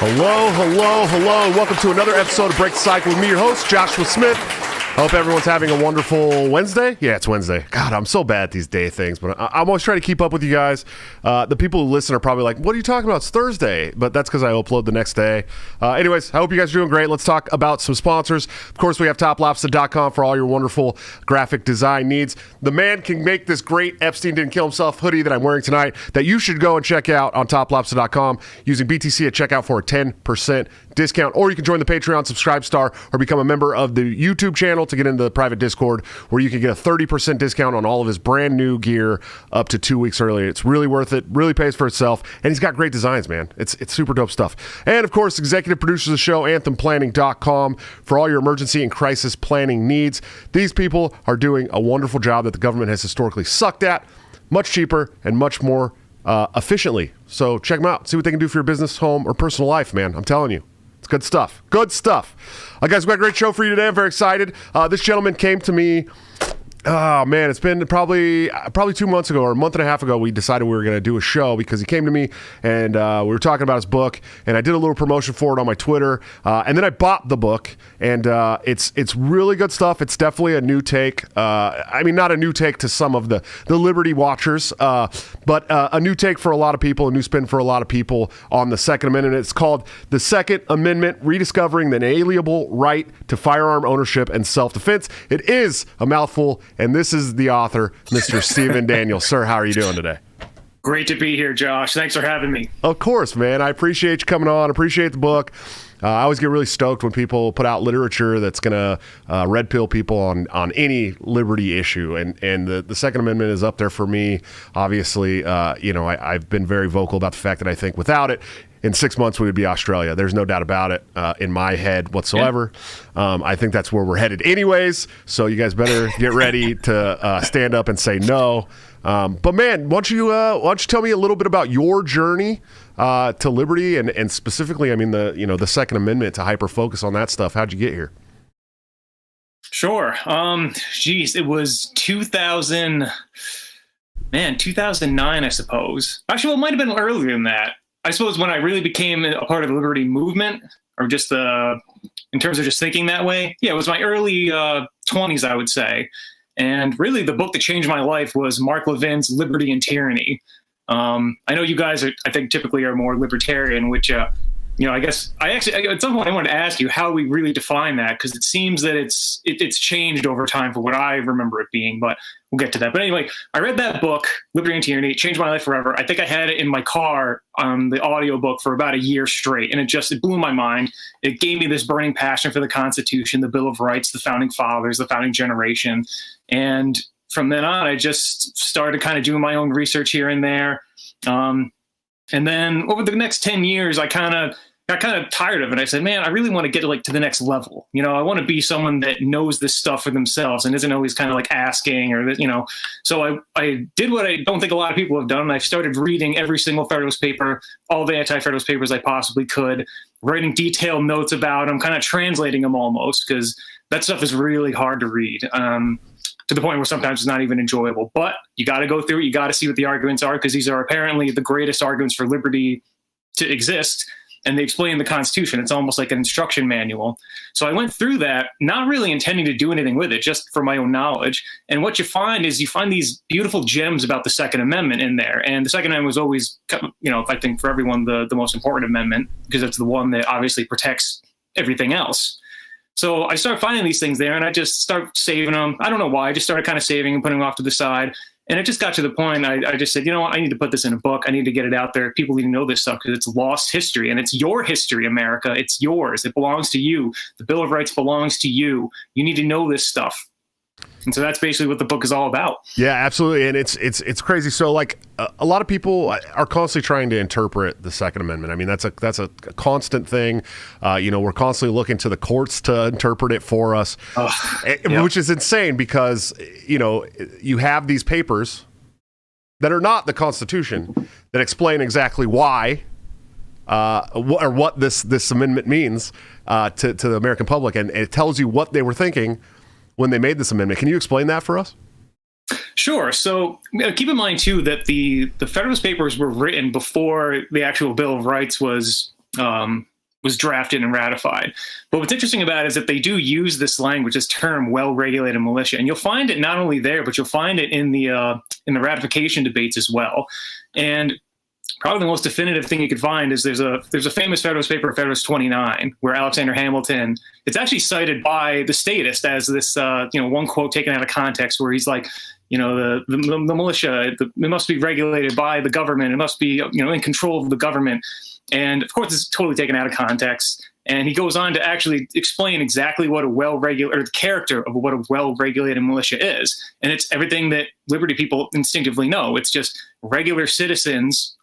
Hello, hello, hello, and welcome to another episode of Break the Cycle with me, your host, Joshua Smith. I hope everyone's having a wonderful Wednesday. Yeah, it's Wednesday. God, I'm so bad at these day things, but I'm always trying to keep up with you guys. The people who listen are probably like, what are you talking about? It's Thursday. But that's because I upload the next day. Anyways, I hope you guys are doing great. Let's talk about some sponsors. Of course, we have toplobster.com for all your wonderful graphic design needs. The man can make this great Epstein Didn't Kill Himself hoodie that I'm wearing tonight that you should go and check out on toplobster.com using BTC at checkout for a 10% discount. Or you can join the Patreon Subscribe Star or become a member of the YouTube channel to get into the private Discord where you can get a 30% discount on all of his brand new gear up to 2 weeks early. It's really worth it, really pays for itself, and he's got great designs, man. It's super dope stuff. And of course, executive producers of the show, anthemplanning.com, for all your emergency and crisis planning needs. These people are doing a wonderful job that the government has historically sucked at, much cheaper and much more efficiently. So check them out. See what they can do for your business, home, or personal life, man. I'm telling you. It's good stuff. Good stuff. Guys, we've got a great show for you today. I'm very excited. This gentleman came to me. Oh, man, it's been probably 2 months ago or a month and a half ago, we decided we were going to do a show because he came to me and we were talking about his book, and I did a little promotion for it on my Twitter, and then I bought the book, and it's really good stuff. It's definitely a new take. I mean, not a new take to some of the Liberty watchers, but a new take for a lot of people, a new spin for a lot of people on the Second Amendment. It's called The Second Amendment, Rediscovering the Inalienable Right to Firearm Ownership and Self-Defense. It is a mouthful. And this is the author, Mr. Stephen Daniel. Sir, how are you doing today? Great to be here, Josh. Thanks for having me. Of course, man. I appreciate you coming on. Appreciate the book. I always get really stoked when people put out literature that's going to red pill people on any liberty issue. And the Second Amendment is up there for me. Obviously, I've been very vocal about the fact that I think without it, in 6 months, we would be Australia. There's no doubt about it in my head whatsoever. Yeah. I think that's where we're headed anyways. So you guys better get ready to stand up and say no. But man, why don't you tell me a little bit about your journey to liberty and specifically, I mean, the Second Amendment, to hyper focus on that stuff. How'd you get here? Sure. It was 2009, I suppose. Actually, well, it might have been earlier than that. I suppose when I really became a part of the liberty movement, or just in terms of just thinking that way, yeah, it was my early 20s, I would say. And really, the book that changed my life was Mark Levin's Liberty and Tyranny. I know you guys I think typically are more libertarian, which, I guess at some point I wanted to ask you how we really define that, because it seems that it's changed over time for what I remember it being, but we'll get to that. But anyway, I read that book, Liberty and Tyranny. It changed my life forever. I think I had it in my car on the audiobook for about a year straight, and it blew my mind. It gave me this burning passion for the Constitution, the Bill of Rights, the Founding Fathers, the founding generation. And from then on, I just started kind of doing my own research here and there. And then over the next 10 years, I got kind of tired of it. I said, man, I really want to get to the next level. I want to be someone that knows this stuff for themselves and isn't always kind of like asking So I did what I don't think a lot of people have done. I started reading every single Federalist paper, all the anti-Federalist papers I possibly could, writing detailed notes about them, kind of translating them almost, because that stuff is really hard to read. To the point where sometimes it's not even enjoyable. But you got to go through it. You got to see what the arguments are, because these are apparently the greatest arguments for liberty to exist. And they explain the Constitution. It's almost like an instruction manual. So I went through that, not really intending to do anything with it, just for my own knowledge. And what you find is these beautiful gems about the Second Amendment in there. And the Second Amendment was always, I think for everyone, the most important amendment, because it's the one that obviously protects everything else. So I started finding these things there, and I just started saving them. I don't know why. I just started kind of saving and putting them off to the side. And it just got to the point, I just said, you know what, I need to put this in a book. I need to get it out there. People need to know this stuff because it's lost history, and it's your history, America. It's yours. It belongs to you. The Bill of Rights belongs to you. You need to know this stuff. And so that's basically what the book is all about. Yeah, absolutely. And it's crazy. So like a lot of people are constantly trying to interpret the Second Amendment. I mean, that's a constant thing. We're constantly looking to the courts to interpret it for us, which is insane because, you have these papers that are not the Constitution that explain exactly why or what this amendment means to the American public. And it tells you what they were thinking when they made this amendment. Can you explain that for us? Sure. So keep in mind, too, that the Federalist Papers were written before the actual Bill of Rights was was drafted and ratified. But what's interesting about it is that they do use this language, this term, well-regulated militia, and you'll find it not only there, but you'll find it in the ratification debates as well. And probably the most definitive thing you could find is there's a famous Federalist paper, Federalist 29, where Alexander Hamilton, it's actually cited by the statist as this one quote taken out of context, where he's like, the militia, it must be regulated by the government. It must be, in control of the government. And of course, it's totally taken out of context. And he goes on to actually explain exactly what the character of what a well-regulated militia is. And it's everything that liberty people instinctively know. It's just regular citizens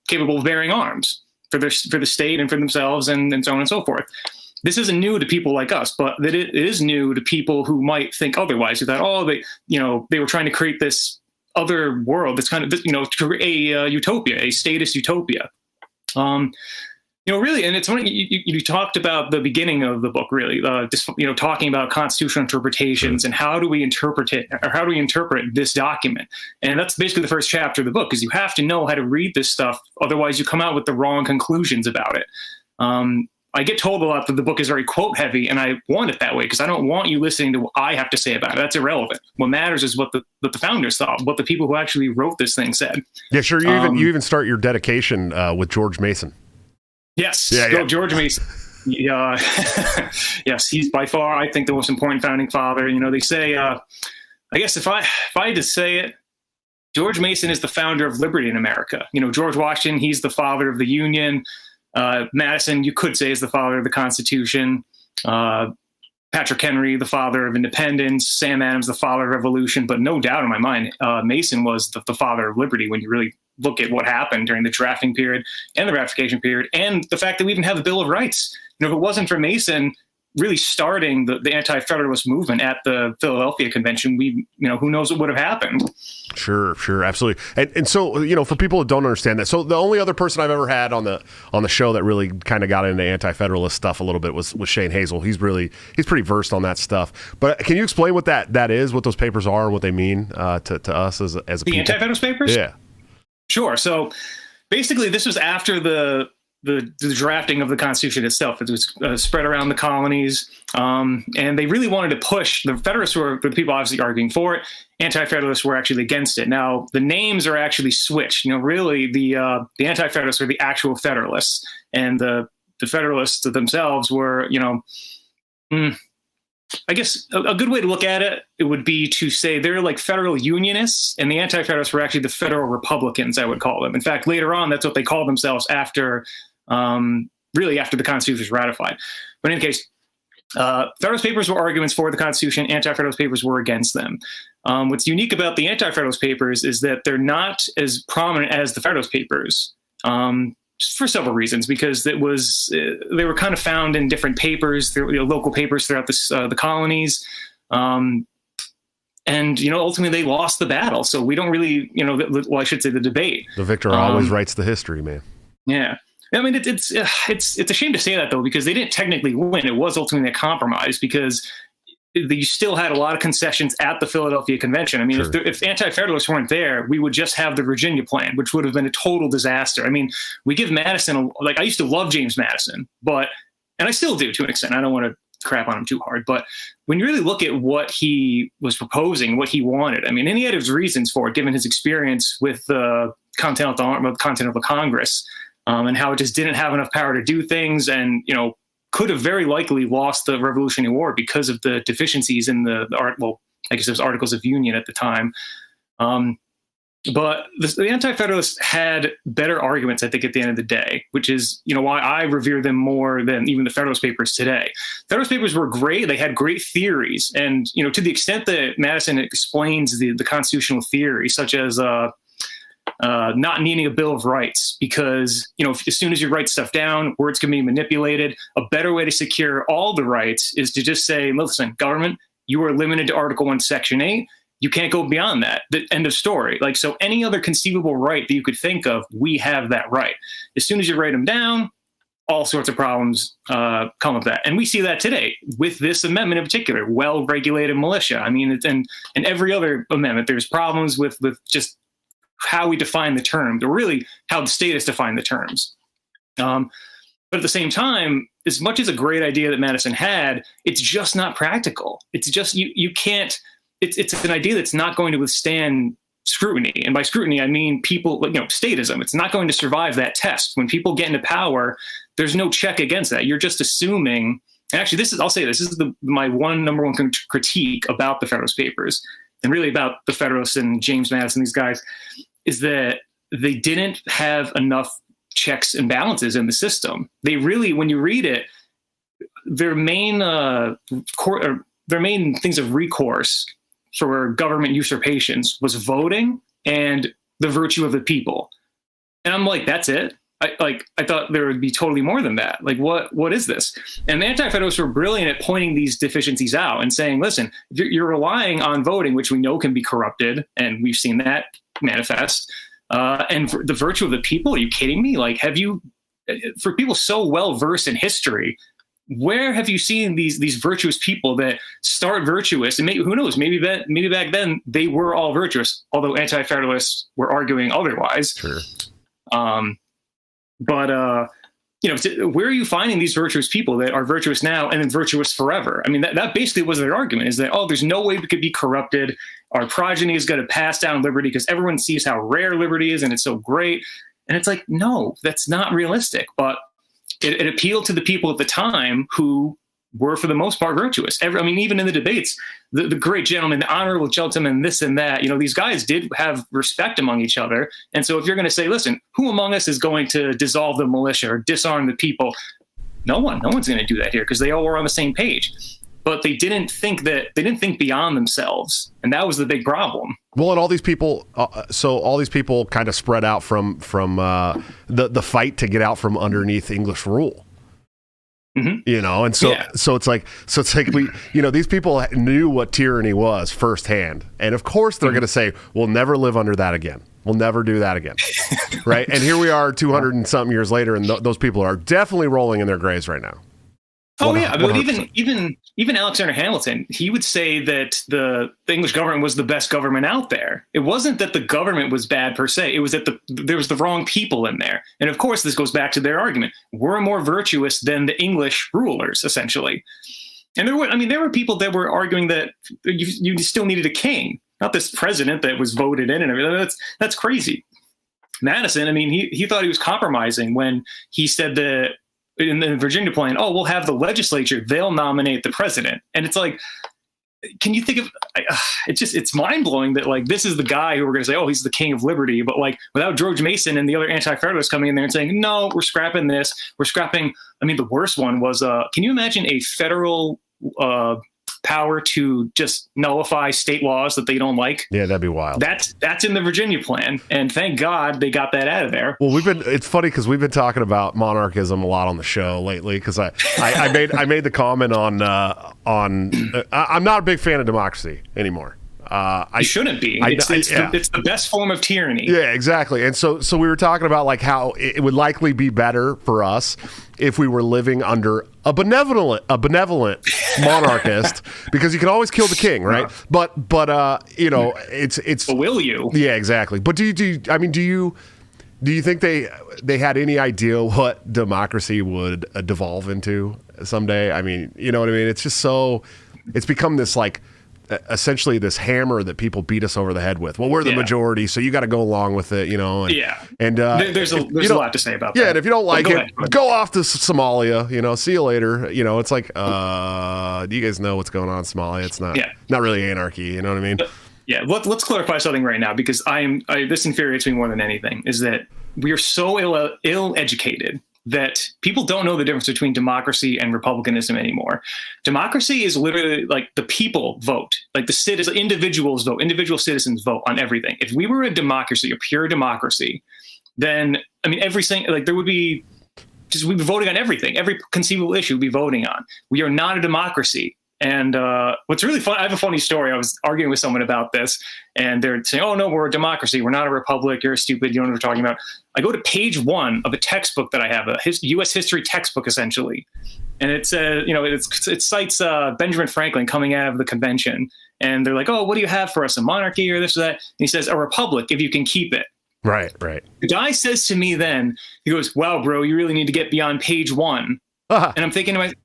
capable of bearing arms for the state and for themselves and so on and so forth. This isn't new to people like us, but it is new to people who might think otherwise, who thought, they were trying to create this other world that's kind of, a utopia, a statist utopia. Really, and it's funny, you talked about the beginning of the book, really, talking about constitutional interpretations and how do we interpret it, or how do we interpret this document? And that's basically the first chapter of the book, is you have to know how to read this stuff. Otherwise, you come out with the wrong conclusions about it. I get told a lot that the book is very quote heavy, and I want it that way because I don't want you listening to what I have to say about it. That's irrelevant. What matters is what the founders thought, what the people who actually wrote this thing said. Yeah, sure. You even start your dedication with George Mason. Yes, George Mason. Yeah, yes, he's by far, I think, the most important founding father. They say, I guess if I had to say it, George Mason is the founder of liberty in America. George Washington, he's the father of the Union. Madison, you could say, is the father of the Constitution. Patrick Henry, the father of independence. Sam Adams, the father of revolution. But no doubt in my mind, Mason was the father of liberty when you really look at what happened during the drafting period and the ratification period, and the fact that we even have the Bill of Rights. If it wasn't for Mason really starting the anti-federalist movement at the Philadelphia Convention, who knows what would have happened. Sure, absolutely. And so, for people who don't understand that, so the only other person I've ever had on the show that really kind of got into anti-federalist stuff a little bit was Shane Hazel. He's pretty versed on that stuff. But can you explain what that is, what those papers are, and what they mean to us as a people? The anti-federalist papers? Yeah. Sure. So basically, this was after the drafting of the Constitution itself. It was spread around the colonies, and they really wanted to push. The Federalists were the people obviously arguing for it. Anti-Federalists were actually against it. Now, the names are actually switched. Really, the Anti-Federalists were the actual Federalists, and the Federalists themselves were, I guess a good way to look at it would be to say they're like federal unionists, and the anti-federalists were actually the federal Republicans, I would call them. In fact, later on, that's what they called themselves after the Constitution was ratified. But in any case, Federalist Papers were arguments for the Constitution. Anti-Federalist Papers were against them. What's unique about the Anti-Federalist Papers is that they're not as prominent as the Federalist Papers. For several reasons, because they were kind of found in different papers, local papers throughout the colonies, and ultimately they lost the battle. So we don't really, I should say the debate. The victor always writes the history, man. Yeah, I mean it's a shame to say that though, because they didn't technically win. It was ultimately a compromise because you still had a lot of concessions at the Philadelphia Convention. I mean, sure. If anti-federalists weren't there, we would just have the Virginia Plan, which would have been a total disaster. I mean, we give Madison, I used to love James Madison, and I still do to an extent. I don't want to crap on him too hard, but when you really look at what he was proposing, what he wanted, I mean, and he had his reasons for it, given his experience with the content of the Congress, and how it just didn't have enough power to do things, and could have very likely lost the Revolutionary War because of the deficiencies in the Articles of Union at the time. But the Anti-Federalists had better arguments, I think, at the end of the day, which is, why I revere them more than even the Federalist Papers today. Federalist Papers were great. They had great theories. And, to the extent that Madison explains the constitutional theory, such as not needing a Bill of Rights, because, as soon as you write stuff down, words can be manipulated. A better way to secure all the rights is to just say, listen, government, you are limited to Article 1, Section 8. You can't go beyond that. The end of story. So any other conceivable right that you could think of, we have that right. As soon as you write them down, all sorts of problems come of that. And we see that today with this amendment in particular, well-regulated militia. I mean, and every other amendment, there's problems with just how we define the term, or really how the statists define the terms. But But at the same time, as much as a great idea that Madison had, it's just not practical. It's just, you can't, it's an idea that's not going to withstand scrutiny. And by scrutiny, I mean people, statism. It's not going to survive that test. When people get into power, there's no check against that. You're just assuming, and actually I'll say this is my number one critique about the Federalist Papers, and really about the Federalists and James Madison, these guys, is that they didn't have enough checks and balances in the system. They really, when you read it, their main things of recourse for government usurpations was voting and the virtue of the people. And I'm like, that's it? I thought there would be totally more than that. Like, what is this? And the Anti-Federalists were brilliant at pointing these deficiencies out and saying, listen, you're relying on voting, which we know can be corrupted, and we've seen that manifest. And for the virtue of the people, are you kidding me? Like, for people so well versed in history, where have you seen these virtuous people that start virtuous? And who knows? Maybe back then they were all virtuous, although Anti-Federalists were arguing otherwise. Sure. But where are you finding these virtuous people that are virtuous now and then virtuous forever? I mean, that basically was their argument, is that, there's no way we could be corrupted. Our progeny is going to pass down liberty because everyone sees how rare liberty is and it's so great. And it's like, no, that's not realistic. But it appealed to the people at the time who were, for the most part, virtuous. Even in the debates, the great gentleman, the honorable gentleman, this and that, these guys did have respect among each other. And so if you're going to say, listen, who among us is going to dissolve the militia or disarm the people? No one's going to do that here, because they all were on the same page. But they didn't think beyond themselves. And that was the big problem. Well, and all these people, kind of spread out from the fight to get out from underneath English rule. Mm-hmm. And so it's like these people knew what tyranny was firsthand, and of course they're going to say, "We'll never live under that again. We'll never do that again," right? And here we are, 200 and something years later, and those people are definitely rolling in their graves right now. Oh yeah, but even Alexander Hamilton, he would say that the English government was the best government out there. It wasn't that the government was bad per se. It was that there was the wrong people in there. And of course, this goes back to their argument. We're more virtuous than the English rulers, essentially. And there were people that were arguing that you still needed a king, not this president that was voted in and everything. That's crazy. Madison, he thought he was compromising when he said that in the Virginia plan, we'll have the legislature, they'll nominate the president. And it's like, can you think of, it's mind blowing that like, this is the guy who we're going to say, he's the king of liberty. But like, without George Mason and the other Anti-Federalists coming in there and saying, no, we're scrapping this, we're scrapping. The worst one was, can you imagine a federal power to just nullify state laws that they don't like? Yeah, that'd be wild. That's in the Virginia plan, and thank God they got that out of there. Well, it's funny because we've been talking about monarchism a lot on the show lately, because I made the comment on I'm not a big fan of democracy anymore. I shouldn't be. It's the best form of tyranny. Yeah, exactly. And so we were talking about like how it would likely be better for us if we were living under a benevolent monarchist, because you can always kill the king, right? But it's. But will you? Yeah, exactly. But do you think they had any idea what democracy would devolve into someday? You know what I mean? It's just it's become this like, essentially this hammer that people beat us over the head with. Well, we're the majority, so you got to go along with it, And there's a lot to say about that. Yeah, and if you don't like it, go off to Somalia. See you later. It's like, do you guys know what's going on in Somalia? It's not really anarchy. You know what I mean? Let's clarify something right now, because this infuriates me more than anything. Is that we are so ill-educated that people don't know the difference between democracy and republicanism anymore. Democracy is literally like the people vote, like the individuals vote, individual citizens vote on everything. If we were a democracy, a pure democracy, then everything, like we'd be voting on everything. Every conceivable issue we'd be voting on. We are not a democracy. And what's really fun, I have a funny story. I was arguing with someone about this, and they're saying, "Oh no, we're a democracy. We're not a republic. You're stupid. You don't know what we're talking about." I go to page 1 of a textbook that I have, a U.S. history textbook, essentially, and it says, it cites Benjamin Franklin coming out of the convention, and they're like, "Oh, what do you have for us? A monarchy or this or that?" And he says, "A republic, if you can keep it." Right, right. The guy says to me then, he goes, "Wow, bro, you really need to get beyond page 1." Uh-huh. And I'm thinking to myself,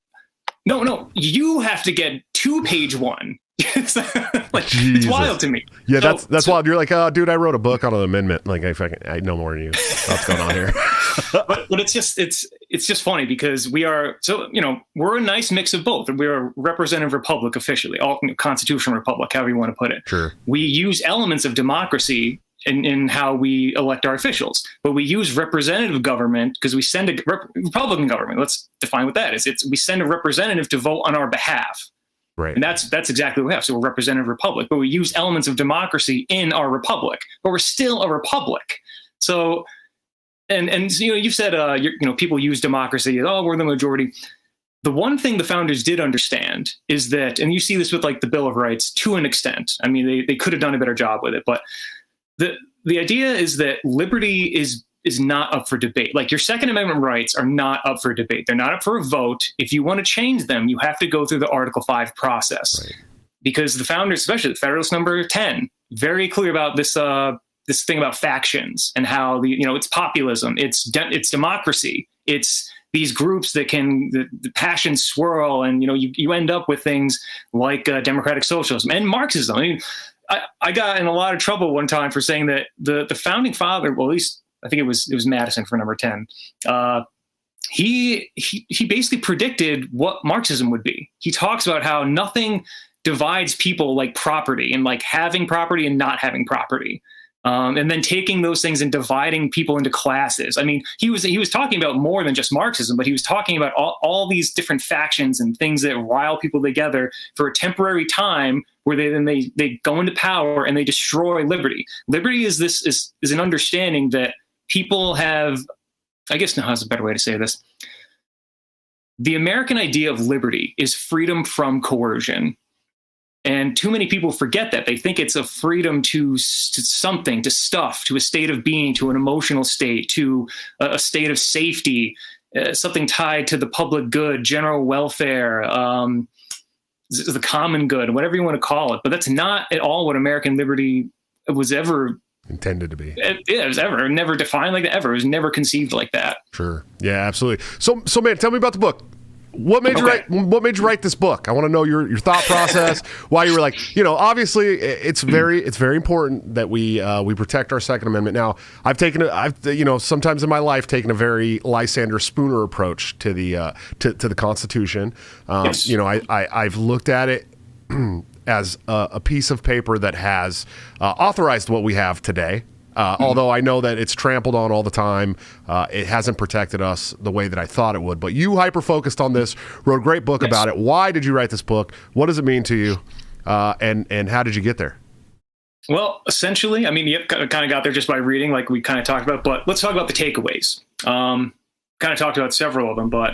no, you have to get to page 1. It's wild to me. Yeah, that's wild. You're like, oh, dude, I wrote a book on an amendment. Like, I know more than you. What's going on here? but it's just funny because we're a nice mix of both. We're a representative republic officially, all constitutional republic, however you want to put it. Sure. We use elements of democracy in how we elect our officials, but we use representative government because we send a Republican government. Let's define what that is. We send a representative to vote on our behalf. Right. And that's exactly what we have. So we're a representative republic, but we use elements of democracy in our republic, but we're still a republic. So, and you've said, people use democracy as, oh, we're the majority. The one thing the founders did understand is that, and you see this with like the Bill of Rights to an extent. I mean, they could have done a better job with it, but the idea is that liberty is not up for debate. Like your Second Amendment rights are not up for debate. They're not up for a vote. If you want to change them, you have to go through the Article 5 process. Right. Because the founders, especially the Federalist Number 10, very clear about this thing about factions and how it's populism, it's democracy, it's these groups that the passions swirl, and you end up with things like democratic socialism and Marxism. I mean, I got in a lot of trouble one time for saying that the founding father, well, at least I think it was Madison for number 10. He basically predicted what Marxism would be. He talks about how nothing divides people like property, and like having property and not having property. And then taking those things and dividing people into classes. I mean, he was talking about more than just Marxism, but he was talking about all these different factions and things that rile people together for a temporary time, where they go into power and they destroy liberty. Liberty is an understanding that people have. I guess now has a better way to say this. The American idea of liberty is freedom from coercion. And too many people forget that. They think it's a freedom to something, to stuff, to a state of being, to an emotional state, to a state of safety, something tied to the public good, general welfare, the common good, whatever you want to call it. But that's not at all what American liberty was ever intended to be. It was never defined like that ever. It was never conceived like that. Very Yeah, absolutely. So man, tell me about the book. What made you write this book? I want to know your thought process. Why you were like, obviously it's very important that we protect our Second Amendment. Now, I've sometimes in my life taken a very Lysander Spooner approach to the Constitution. Yes. I've looked at it as a piece of paper that has authorized what we have today. Although I know that it's trampled on all the time, it hasn't protected us the way that I thought it would. But you hyper-focused on this, wrote a great book about it. Why did you write this book? What does it mean to you? And how did you get there? Well, essentially, I mean, you kind of got there just by reading, like we kind of talked about. But let's talk about the takeaways. Kind of talked about several of them, but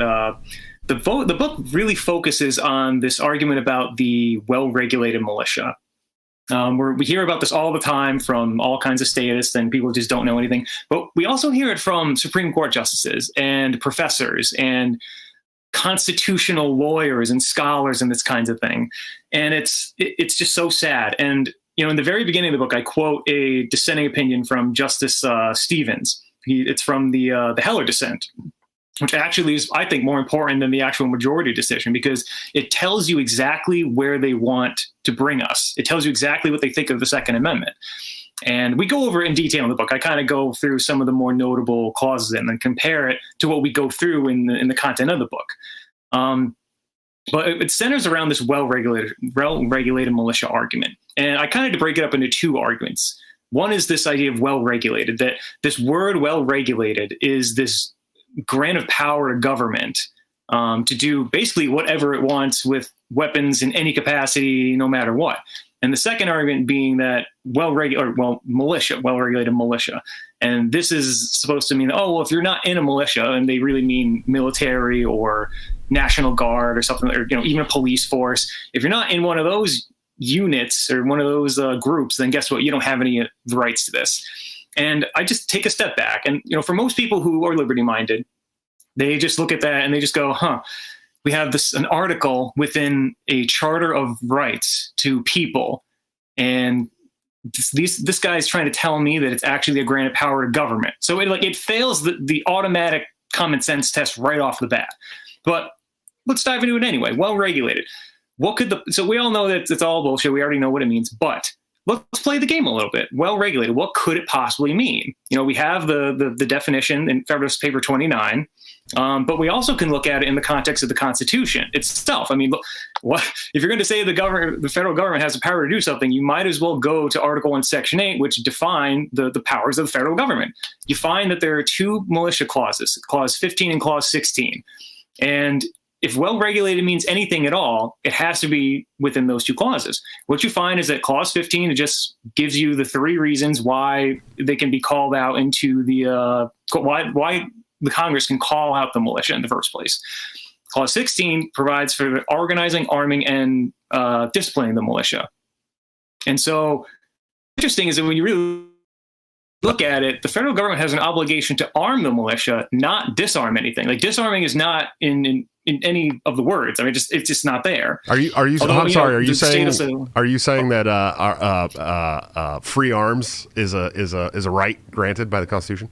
the book really focuses on this argument about the well-regulated militia. We hear about this all the time from all kinds of statists, and people just don't know anything. But we also hear it from Supreme Court justices and professors and constitutional lawyers and scholars and this kinds of thing. And it's just so sad. And in the very beginning of the book, I quote a dissenting opinion from Justice Stevens. It's from the Heller dissent, which actually is, I think, more important than the actual majority decision, because it tells you exactly where they want to bring us. It tells you exactly what they think of the Second Amendment. And we go over it in detail in the book. I kind of go through some of the more notable clauses and then compare it to what we go through in the content of the book. But it centers around this well-regulated militia argument. And I kind of break it up into two arguments. One is this idea of well-regulated, that this word well-regulated is this grant of power to government to do basically whatever it wants with weapons in any capacity, no matter what. And the second argument being that well-regulated militia. And this is supposed to mean, if you're not in a militia, and they really mean military or National Guard or something, or even a police force. If you're not in one of those units or one of those groups, then guess what? You don't have any rights to this. And I just take a step back. And, for most people who are liberty-minded, they just look at that and they just go, we have an article within a charter of rights to people. And this guy's trying to tell me that it's actually a granted power to government. So it fails the automatic common sense test right off the bat. But let's dive into it anyway. Well regulated. So we all know that it's all bullshit. We already know what it means, but let's play the game a little bit. Well regulated. What could it possibly mean? We have the definition in Federalist Paper 29, but we also can look at it in the context of the Constitution itself. I mean, look, if you're going to say the federal government has the power to do something, you might as well go to Article 1, Section 8, which define the powers of the federal government. You find that there are two militia clauses, Clause 15 and Clause 16, and if well-regulated means anything at all, it has to be within those two clauses. What you find is that Clause 15 just gives you the three reasons why they can be called out into why the Congress can call out the militia in the first place. Clause 16 provides for organizing, arming, and disciplining the militia. And so interesting is that when you really look at it, the federal government has an obligation to arm the militia, not disarm anything. Like disarming is not in any of the words. I mean, it's just not there. Are you saying that free arms is a right granted by the Constitution?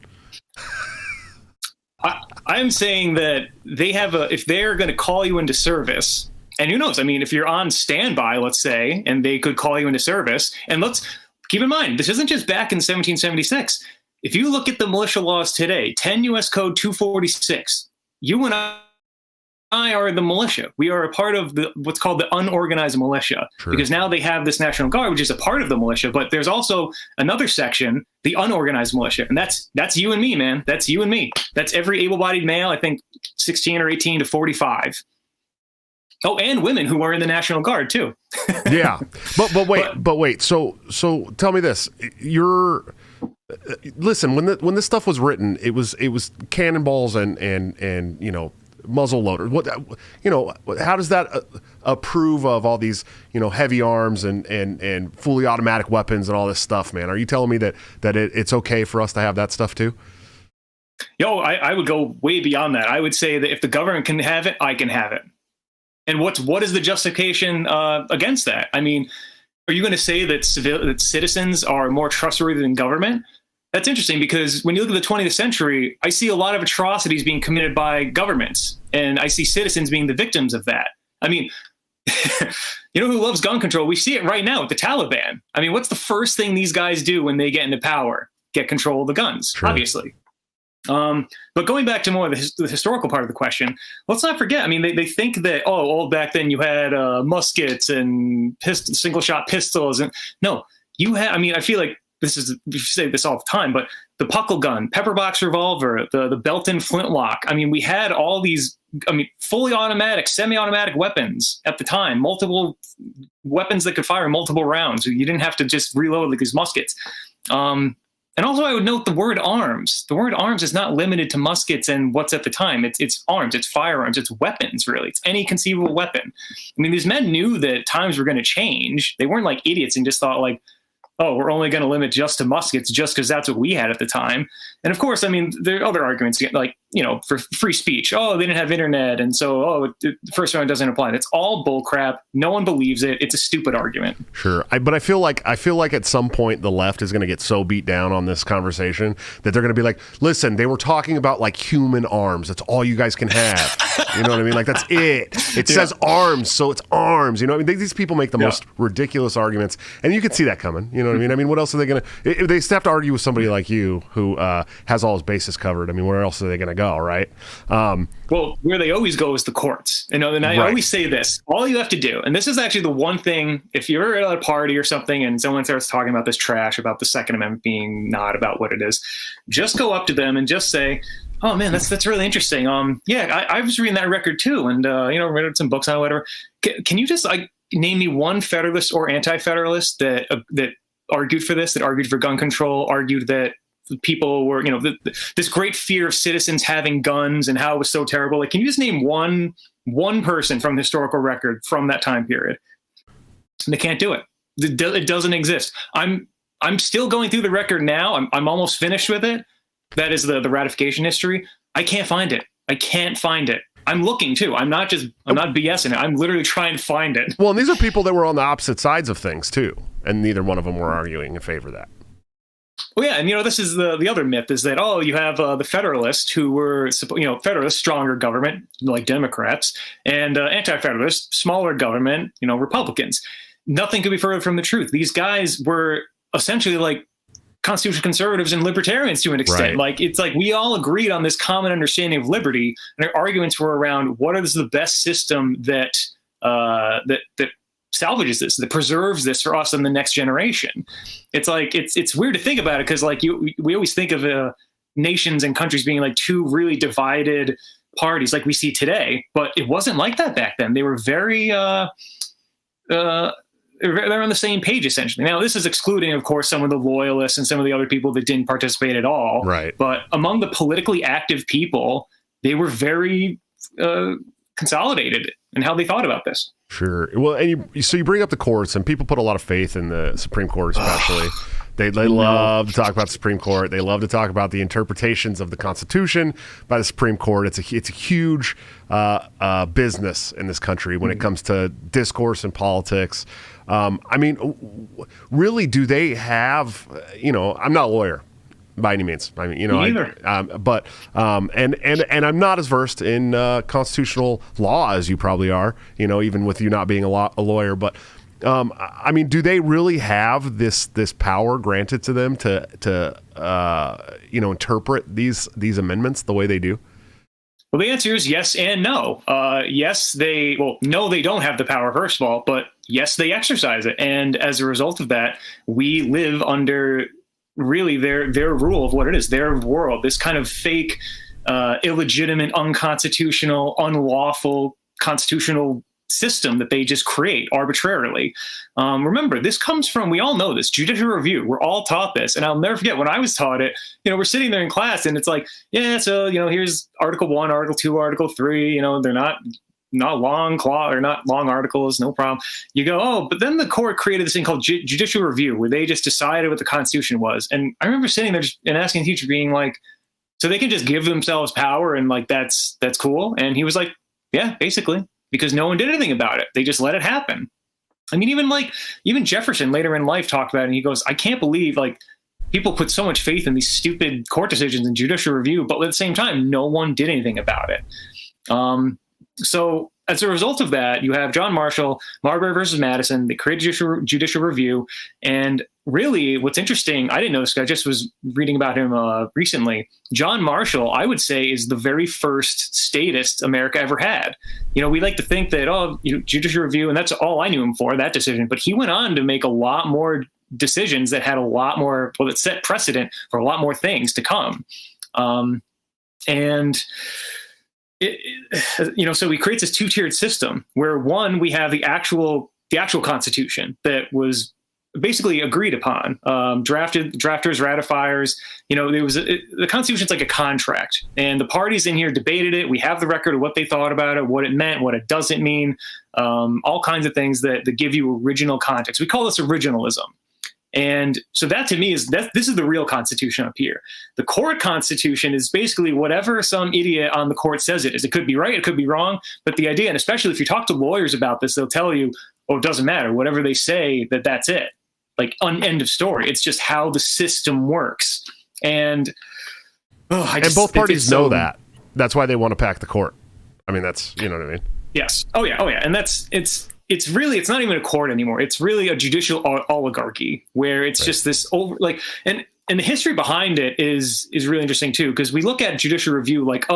I'm saying that they have if they're going to call you into service, and who knows? I mean, if you're on standby, let's say, and they could call you into service, and let's keep in mind, this isn't just back in 1776. If you look at the militia laws today, 10 U.S. Code 246, you and I are the militia. We are a part of what's called the unorganized militia. True. Because now they have this National Guard, which is a part of the militia, but there's also another section, the unorganized militia. And that's you and me, man. That's you and me. That's every able-bodied male, I think 16 or 18 to 45. Oh, and women who are in the National Guard too. Yeah. But wait. So tell me this. Listen, when this stuff was written, it was cannonballs and muzzle loaders. How does that approve of all these heavy arms and fully automatic weapons and all this stuff, man? Are you telling me that it's okay for us to have that stuff too? I would go way beyond that. I would say that if the government can have it, I can have it. And what is the justification against that? I mean, are you going to say that citizens are more trustworthy than government? That's interesting because when you look at the 20th century, I see a lot of atrocities being committed by governments, and I see citizens being the victims of that. I mean, who loves gun control? We see it right now with the Taliban. I mean, what's the first thing these guys do when they get into power? Get control of the guns, True. Obviously. But going back to more of the historical part of the question, let's not forget, I mean, they think that, back then you had muskets and single-shot pistols. And no, you had, I mean, I feel like we say this all the time, but the puckle gun, pepperbox revolver, the Belton flintlock. I mean, we had all these, fully automatic, semi-automatic weapons at the time, multiple weapons that could fire multiple rounds. You didn't have to just reload like these muskets. And also I would note the word arms. The word arms is not limited to muskets and what's at the time. It's arms, it's firearms, it's weapons, really. It's any conceivable weapon. I mean, these men knew that times were going to change. They weren't like idiots and just thought like, we're only going to limit just to muskets just because that's what we had at the time. And of course, I mean, there are other arguments like, for free speech. They didn't have internet. And so, the First Amendment doesn't apply. That's all bullcrap. No one believes it. It's a stupid argument. Sure. But I feel like at some point the left is going to get so beat down on this conversation that they're going to be like, listen, they were talking about like human arms. That's all you guys can have. You know what I mean? Like that's it. It says arms. So it's arms. You know what I mean? These people make the most ridiculous arguments and you can see that coming. You know what I mean? I mean, what else are they going to, they have to argue with somebody like you who has all his bases covered. I mean, where else are they going to go? Right. Well, where they always go is the courts. And I always say this, all you have to do, and this is actually the one thing, if you're at a party or something and someone starts talking about this trash, about the Second Amendment being not about what it is, just go up to them and just say, oh man, that's really interesting. I was reading that read too. And, read some books on it, whatever. Can you just name me one Federalist or anti-Federalist that argued for this, that argued for gun control, argued that people were, this great fear of citizens having guns and how it was so terrible. Like, can you just name one person from the historical record from that time period? And they can't do it. It doesn't exist. I'm still going through the record now. I'm almost finished with it. That is the ratification history. I can't find it. I'm looking too. I'm not BSing it. I'm literally trying to find it. Well, and these are people that were on the opposite sides of things too, and neither one of them were arguing in favor of that. Well, yeah, and this is the other myth is that you have the Federalists who were Federalists, stronger government like Democrats, and anti-Federalists, smaller government, Republicans. Nothing could be further from the truth. These guys were essentially like constitutional conservatives and libertarians to an extent. Right. Like it's like we all agreed on this common understanding of liberty, and our arguments were around what is the best system that salvages this, that preserves this for us and the next generation. It's like it's weird to think about it because we always think of nations and countries being like two really divided parties like we see today, but it wasn't like that back then. They were very they're on the same page essentially. Now this is excluding, of course, some of the loyalists and some of the other people that didn't participate at all. Right. But among the politically active people, they were very consolidated in how they thought about this. Sure. Well, and you bring up the courts, and people put a lot of faith in the Supreme Court, especially. They love to talk about the Supreme Court. They love to talk about the interpretations of the Constitution by the Supreme Court. It's a huge business in this country when it comes to discourse and politics. I mean, really, do they have? I'm not a lawyer by any means. I mean, but I'm not as versed in constitutional law as you probably are. Even with you not being a lawyer, but I mean, do they really have this power granted to them to interpret these amendments the way they do? Well, the answer is yes and no. Yes, no, they don't have the power, first of all, but yes, they exercise it. And as a result of that, we live under really their rule of what it is, their world, this kind of fake, illegitimate, unconstitutional, unlawful constitutional system that they just create arbitrarily. Remember, this comes from, we all know this, judicial review. We're all taught this. And I'll never forget when I was taught it, we're sitting there in class and it's like, yeah, so, here's Article 1, Article 2, Article 3, they're not long clause or not long articles, no problem. You go, oh, but then the court created this thing called judicial review where they just decided what the Constitution was. And I remember sitting there and asking the teacher being like, so they can just give themselves power and like, that's cool. And he was like, yeah, basically, because no one did anything about it. They just let it happen. I mean, even Jefferson later in life talked about it and he goes, I can't believe like people put so much faith in these stupid court decisions and judicial review, but at the same time, no one did anything about it. So as a result of that, you have John Marshall, Marbury versus Madison. They created judicial review. And really what's interesting, I didn't know this guy, I just was reading about him recently. John Marshall, I would say, is the very first statist America ever had. We like to think that, judicial review, and that's all I knew him for, that decision. But he went on to make a lot more decisions that had a lot more, that set precedent for a lot more things to come. So he creates this two-tiered system where one, we have the actual Constitution that was basically agreed upon, drafters, ratifiers. The Constitution's like a contract, and the parties in here debated it. We have the record of what they thought about it, what it meant, what it doesn't mean, all kinds of things that give you original context. We call this originalism. And so that to me this is the real Constitution up here. The court Constitution is basically whatever some idiot on the court says it is. It could be right, it could be wrong, but the idea, and especially if you talk to lawyers about this, they'll tell you, oh, it doesn't matter. Whatever they say, that's it. Like, end of story. It's just how the system works. And both parties know that. That's why they want to pack the court. I mean, that's, you know what I mean? Yes. Oh yeah. And it's really, it's not even a court anymore. It's really a judicial oligarchy where it's just this and the history behind it is really interesting too, because we look at judicial review like,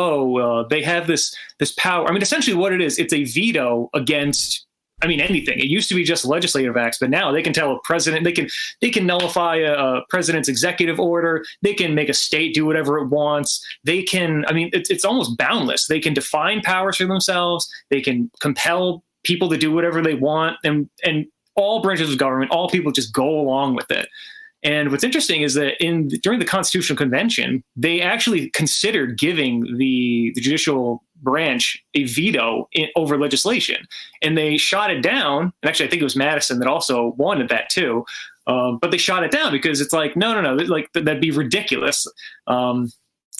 they have this power. I mean, essentially what it is, it's a veto against, anything. It used to be just legislative acts, but now they can tell a president, they can nullify a president's executive order. They can make a state do whatever it wants. They can, it's almost boundless. They can define powers for themselves. They can compel people to do whatever they want, and all branches of government, all people just go along with it. And what's interesting is that during the Constitutional Convention, they actually considered giving the judicial branch a veto over legislation, and they shot it down. And actually, I think it was Madison that also wanted that too, but they shot it down because it's like, no, like that'd be ridiculous.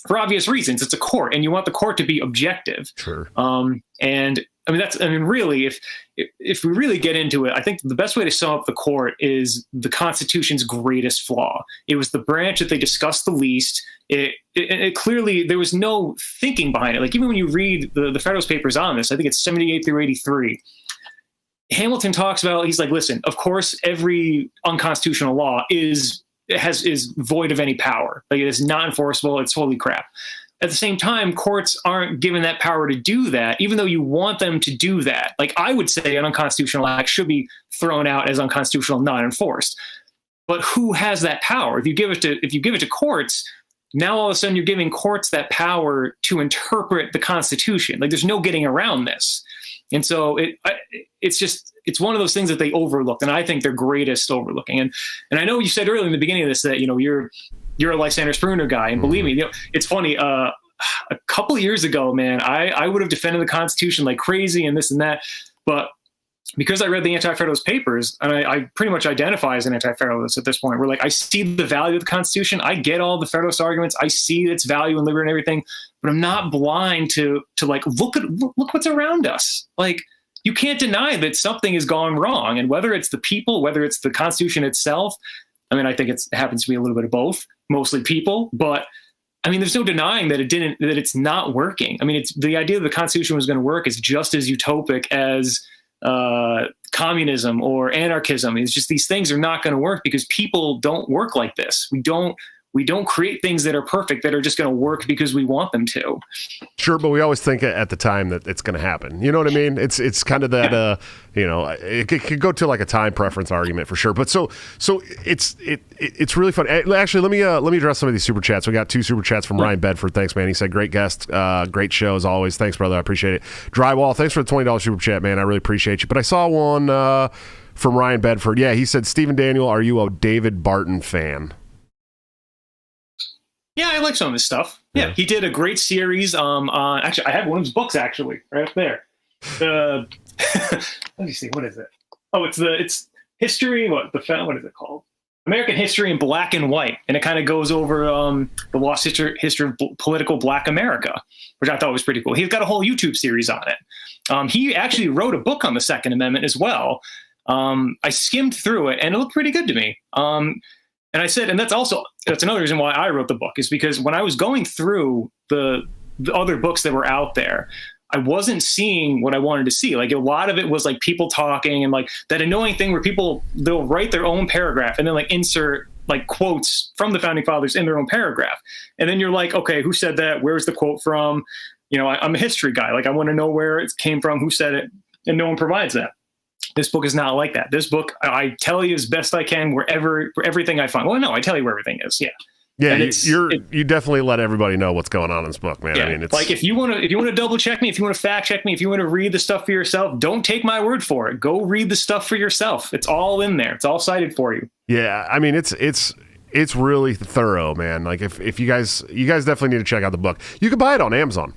for obvious reasons. It's a court, and you want the court to be objective. Sure. And I mean, really, if we really get into it, I think the best way to sum up the court is the Constitution's greatest flaw. It was the branch that they discussed the least. It clearly, there was no thinking behind it. Like, even when you read the Federalist Papers on this, I think it's 78 through 83, Hamilton talks about, he's like, listen, of course, every unconstitutional law is void of any power. Like, it is not enforceable. It's holy crap. At the same time, courts aren't given that power to do that, even though you want them to do that. Like, I would say an unconstitutional act should be thrown out as unconstitutional, not enforced. But who has that power? If you give it to courts, now all of a sudden you're giving courts that power to interpret the Constitution. Like, there's no getting around this. And so it's one of those things that they overlooked, and I think they're greatest overlooking. And I know you said earlier in the beginning of this that, you're a Lysander Spooner guy, and believe me, it's funny. A couple of years ago, man, I would have defended the Constitution like crazy and this and that, but because I read the Anti-Federalist Papers, and I pretty much identify as an Anti-Federalist at this point, where like I see the value of the Constitution, I get all the Federalist arguments, I see its value in liberty and everything, but I'm not blind to like look what's around us. Like, you can't deny that something has gone wrong, and whether it's the people, whether it's the Constitution itself. I mean, I think it happens to be a little bit of both, mostly people, but I mean, there's no denying that it's not working. I mean, it's the idea that the Constitution was going to work is just as utopic as communism or anarchism. It's just, these things are not going to work because people don't work like this. We don't create things that are perfect that are just going to work because we want them to. Sure, but we always think at the time that it's going to happen. You know what I mean? It's kind of that. It could go to like a time preference argument for sure. But so it's really fun. Actually, let me address some of these super chats. We got 2 super chats from Ryan Bedford. Thanks, man. He said, "Great guest, great show as always." Thanks, brother. I appreciate it. Drywall, thanks for the $20 super chat, man. I really appreciate you. But I saw one from Ryan Bedford. Yeah, he said, "Stephen Daniel, are you a David Barton fan?" Yeah, I like some of his stuff. Yeah, he did a great series on. Actually, I have one of his books right up there. Let me see, what is it? Oh, it's history. What is it called? American History in Black and White, and it kind of goes over the lost history of political Black America, which I thought was pretty cool. He's got a whole YouTube series on it. He actually wrote a book on the Second Amendment as well. I skimmed through it, and it looked pretty good to me. And I said, and that's another reason why I wrote the book, is because when I was going through the other books that were out there, I wasn't seeing what I wanted to see. Like, a lot of it was like people talking and like that annoying thing where they'll write their own paragraph and then like insert like quotes from the founding fathers in their own paragraph. And then you're like, okay, who said that? Where's the quote from? I'm a history guy. Like, I want to know where it came from, who said it, and no one provides that. This book is not like that. This book, I tell you as best I can for everything I find. Well, no, I tell you where everything is. Yeah. Yeah, you definitely let everybody know what's going on in this book, man. Yeah, I mean, it's like, if you want to double check me, if you want to fact check me, if you want to read the stuff for yourself, don't take my word for it. Go read the stuff for yourself. It's all in there. It's all cited for you. Yeah, I mean, it's really thorough, man. Like, if you guys definitely need to check out the book. You can buy it on Amazon.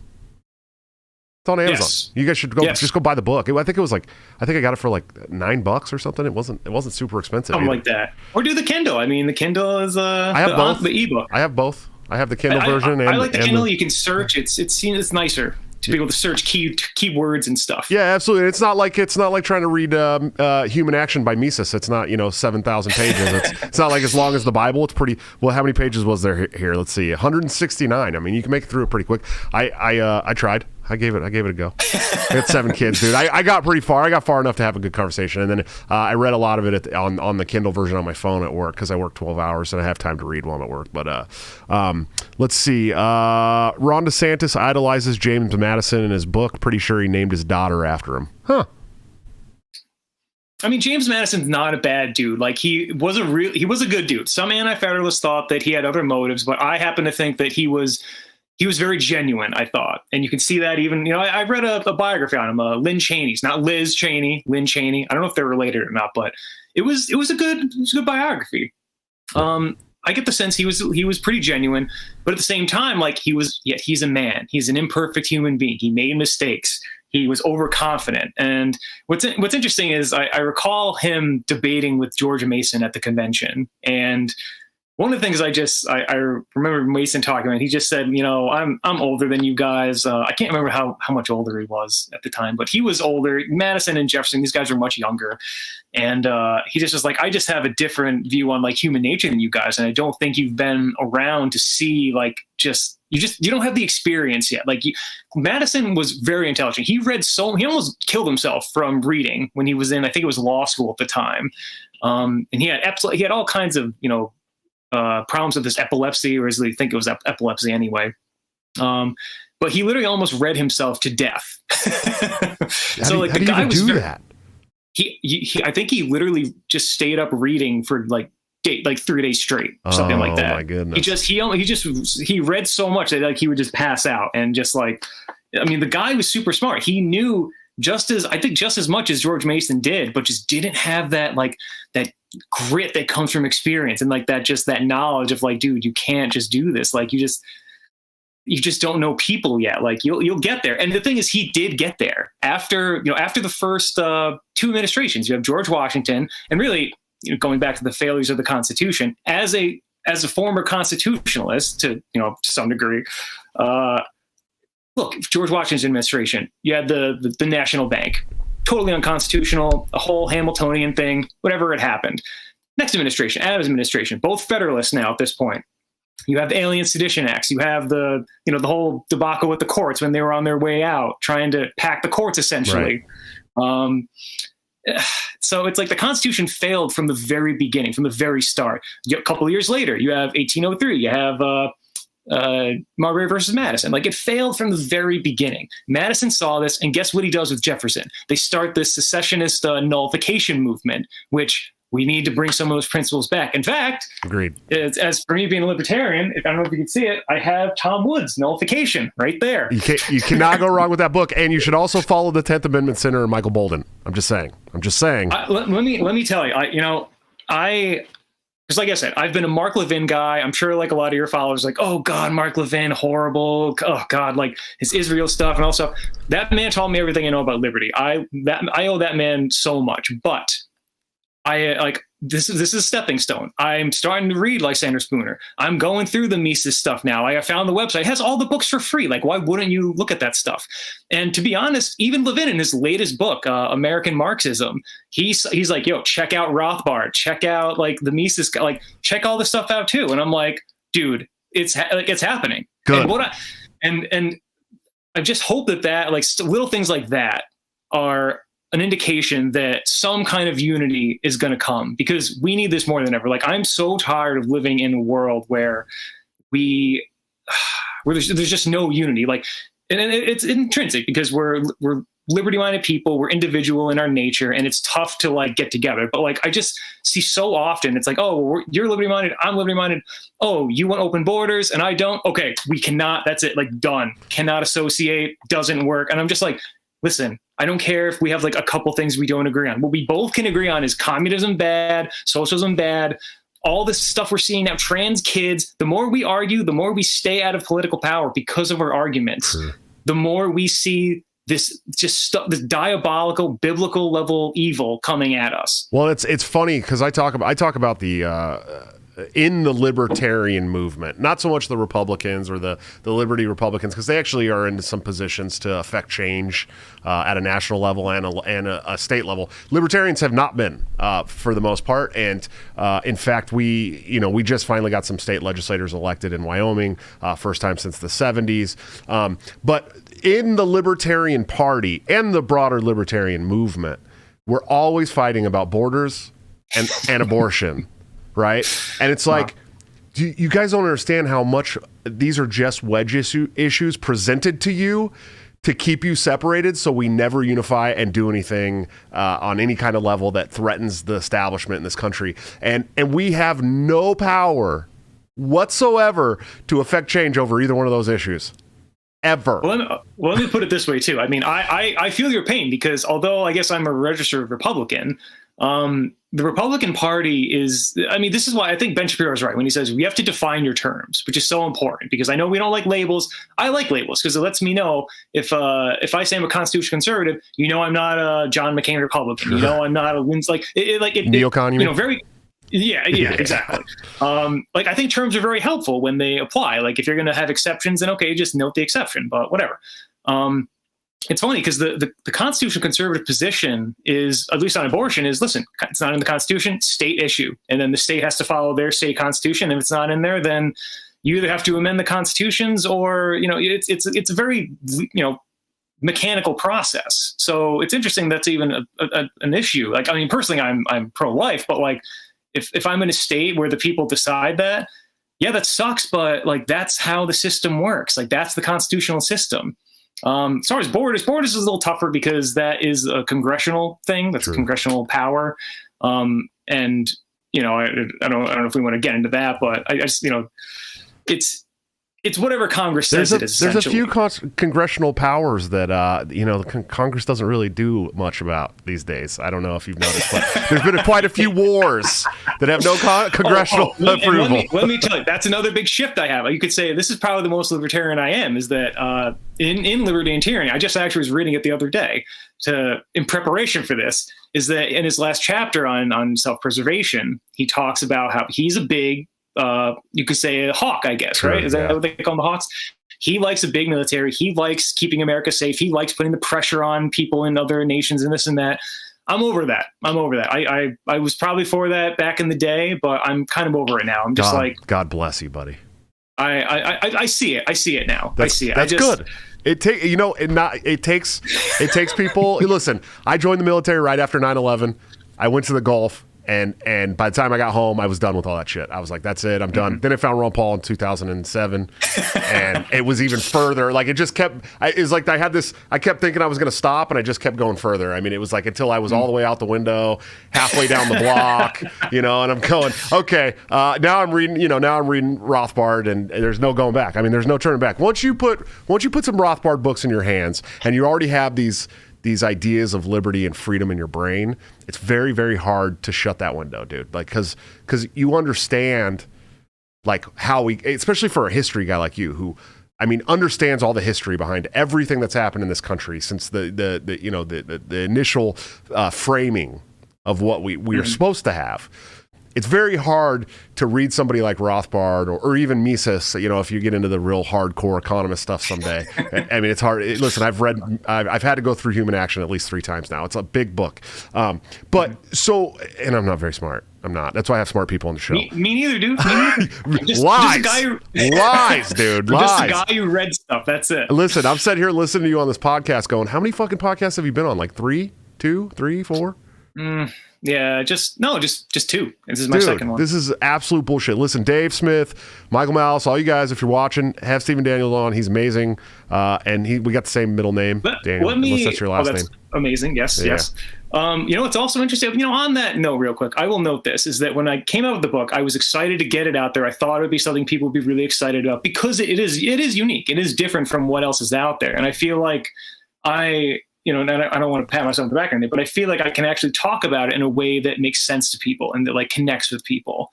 It's on Amazon. Yes. You guys should just go buy the book. I think I got it for like $9 or something. It wasn't super expensive. Something like that. Or do the Kindle. I mean, the Kindle is I have both. The ebook. I have both. I have the Kindle version. I like the Kindle. You can search. It's nicer to be able to search keywords and stuff. Yeah, absolutely. It's not like trying to read Human Action by Mises. It's not 7,000 pages. It's not like as long as the Bible. It's pretty well. How many pages was there here? Let's see, 169. I mean, you can make it through it pretty quick. I tried. I gave it a go. I got 7 kids, dude. I got pretty far. I got far enough to have a good conversation, and then I read a lot of it on the Kindle version on my phone at work, because I work 12 hours and I have time to read while I'm at work. But let's see. Ron DeSantis idolizes James Madison in his book. Pretty sure he named his daughter after him. Huh. I mean, James Madison's not a bad dude. Like, he was a good dude. Some anti-federalists thought that he had other motives, but I happen to think that he was very genuine, I thought. And you can see that even, I read a biography on him, Lynn Cheney's, not Liz Cheney, Lynn Cheney. I don't know if they're related or not, but it was a good biography. I get the sense he was pretty genuine, but at the same time, like, he's a man. He's an imperfect human being. He made mistakes. He was overconfident. And what's interesting is I recall him debating with George Mason at the convention. And one of the things I remember Mason talking about, he just said, I'm older than you guys. I can't remember how much older he was at the time, but he was older. Madison and Jefferson, these guys were much younger. And he just was like, I just have a different view on like human nature than you guys. And I don't think you've been around to see like, you don't have the experience yet. Like Madison was very intelligent. He almost killed himself from reading when he was in, I think it was law school at the time. And he had all kinds of, problems with this epilepsy, or as they think it was epilepsy anyway. But he literally almost read himself to death. How do you do that? I think he literally just stayed up reading for like 3 days straight, something like that. Oh my goodness! He read so much that like he would just pass out, and just like, I mean, the guy was super smart. He knew just as much as George Mason did, but just didn't have that grit that comes from experience and like that knowledge of like, dude, you can't just do this. Like you just don't know people yet. Like you'll get there. And the thing is, he did get there after the first 2 administrations. You have George Washington, and really, going back to the failures of the Constitution, as a former constitutionalist to some degree, look, George Washington's administration, you had the National Bank, totally unconstitutional, a whole Hamiltonian thing, whatever had happened. Next administration, Adams administration, both Federalists now at this point. You have the Alien Sedition Acts. You have the whole debacle with the courts when they were on their way out, trying to pack the courts essentially. Right. So it's like the Constitution failed from the very beginning, from the very start. A couple of years later, you have 1803. You have Marbury versus Madison. Like it failed from the very beginning. Madison saw this, and guess what he does with Jefferson? They start this secessionist nullification movement, which we need to bring some of those principles back. In fact, agreed. As for me being a libertarian, I don't know if you can see it, I have Tom Wood's Nullification right there. You cannot go wrong with that book, and you should also follow the 10th Amendment Center and Michael Bolden. I'm just saying. Let me tell you. Because like I said, I've been a Mark Levin guy. I'm sure like a lot of your followers, like, oh God, Mark Levin, horrible. Oh God, like his Israel stuff and all stuff. That man taught me everything I know about liberty. I owe that man so much, but this is a stepping stone. I'm starting to read Lysander Spooner. I'm going through the Mises stuff now. I found the website. It has all the books for free. Like, why wouldn't you look at that stuff? And to be honest, even Levin in his latest book, American Marxism, he's like, yo, check out Rothbard, check out like the Mises, like check all this stuff out too. And I'm like, dude, it's happening. Good. And I just hope that like little things like that are an indication that some kind of unity is going to come, because we need this more than ever. Like, I'm so tired of living in a world where there's just no unity. Like, and it's intrinsic because we're liberty-minded people, we're individual in our nature, and it's tough to like get together. But like, I just see so often, it's like, oh, you're liberty-minded, I'm liberty-minded. Oh, you want open borders and I don't. Okay, we cannot. That's it. Like, done. Cannot associate. Doesn't work. And I'm just like, listen, I don't care if we have like a couple things we don't agree on. What we both can agree on is communism bad, socialism bad, all this stuff we're seeing now, trans kids. The more we argue, the more we stay out of political power because of our arguments. True. The more we see this this diabolical, biblical level evil coming at us. Well, it's funny because I talk about the in the libertarian movement, not so much the Republicans or the Liberty Republicans, because they actually are in some positions to affect change at a national level and a state level. Libertarians have not been for the most part, and in fact, we just finally got some state legislators elected in Wyoming, first time since the 70s. But in the Libertarian Party and the broader libertarian movement, we're always fighting about borders and abortion. Right. And it's like, you guys don't understand how much these are just wedge issues presented to you to keep you separated, so we never unify and do anything on any kind of level that threatens the establishment in this country. And we have no power whatsoever to affect change over either one of those issues. Ever. Well, let me put it this way, too. I mean, I feel your pain because although I guess I'm a registered Republican, the Republican Party is, I mean, this is why I think Ben Shapiro is right when he says we have to define your terms, which is so important, because I know we don't like labels. I like labels because it lets me know if I say I'm a constitutional conservative, I'm not a John McCain Republican. I'm not a Neocon. You know, very. Yeah, exactly. Like, I think terms are very helpful when they apply. Like, if you're going to have exceptions, then okay, just note the exception, but whatever. It's funny because the constitutional conservative position is, at least on abortion, is, listen, it's not in the Constitution, state issue. And then the state has to follow their state constitution. If it's not in there, then you either have to amend the constitutions or, it's a very, mechanical process. So it's interesting that's even an issue. Like, I mean, personally, I'm pro-life, but like, if I'm in a state where the people decide that, yeah, that sucks, but like, that's how the system works. Like, that's the constitutional system. As far as borders is a little tougher because that is a congressional thing. That's a congressional power. And I don't know if we want to get into that, but I just, it's whatever Congress says it is. There's a few congressional powers that Congress doesn't really do much about these days. I don't know if you've noticed, but there's been quite a few wars that have no congressional approval. Let me tell you, that's another big shift I have. You could say this is probably the most libertarian I am. Is that in Liberty and Tyranny? I just actually was reading it the other day in preparation for this. Is that in his last chapter on self-preservation, he talks about how he's a big, you could say, a hawk, I guess, right? Is that what they call them, the hawks? He likes a big military. He likes keeping America safe. He likes putting the pressure on people in other nations and this and that. I'm over that. I was probably for that back in the day, but I'm kind of over it now. I'm just God bless you, buddy. I see it. I see it now. That's good. It takes people. Listen, I joined the military right after 9/11. I went to the Gulf. And by the time I got home, I was done with all that shit. I was like, that's it. I'm done. Then I found Ron Paul in 2007. And it was even further. Like, it just kept, it was like I kept thinking I was going to stop, and I just kept going further. I mean, it was like until I was all the way out the window, halfway down the block, and I'm going, okay, now I'm reading Rothbard, and there's no going back. I mean, there's no turning back. Once you put some Rothbard books in your hands, and you already have these ideas of liberty and freedom in your brain, it's very, very hard to shut that window, dude. Like, because you understand, like, how especially for a history guy like you, who, I mean, understands all the history behind everything that's happened in this country since the initial framing of what we are supposed to have. It's very hard to read somebody like Rothbard or even Mises, if you get into the real hardcore economist stuff someday. I mean, it's hard. Listen, I've had to go through Human Action at least 3 times now. It's a big book. And I'm not very smart. I'm not. That's why I have smart people on the show. Me neither, dude. Lies. Lies, dude. Lies. Just a guy who read stuff. That's it. Listen, I'm sitting here listening to you on this podcast going, how many fucking podcasts have you been on? Like 3, 2, 3, 4? Yeah, just 2. This is my second one. This is absolute bullshit. Listen, Dave Smith, Michael Malice, all you guys, if you're watching, have Stephen Daniels on. He's amazing. And we got the same middle name, Daniel, unless that's your last name. Amazing. Yes. It's also interesting. On that note, real quick, I will note this, is that when I came out with the book, I was excited to get it out there. I thought it would be something people would be really excited about because it is unique. It is different from what else is out there. And I feel like and I don't want to pat myself on the back on it, but I feel like I can actually talk about it in a way that makes sense to people and that like connects with people.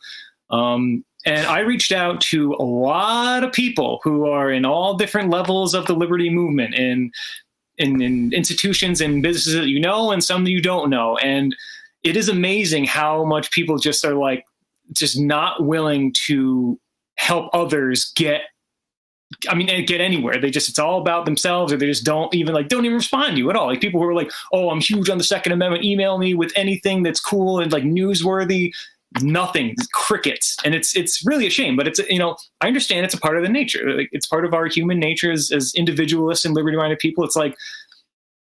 And I reached out to a lot of people who are in all different levels of the liberty movement in institutions and businesses that you know and some that you don't know. And it is amazing how much people just are like, just not willing to help others get anywhere. It's all about themselves, or they just don't even respond to you at all. Like people who are like, oh, I'm huge on the Second Amendment, email me with anything that's cool and like newsworthy. Nothing, crickets. And it's really a shame, but it's, I understand it's a part of the nature. Like, it's part of our human nature as individualists and liberty-minded people. It's like,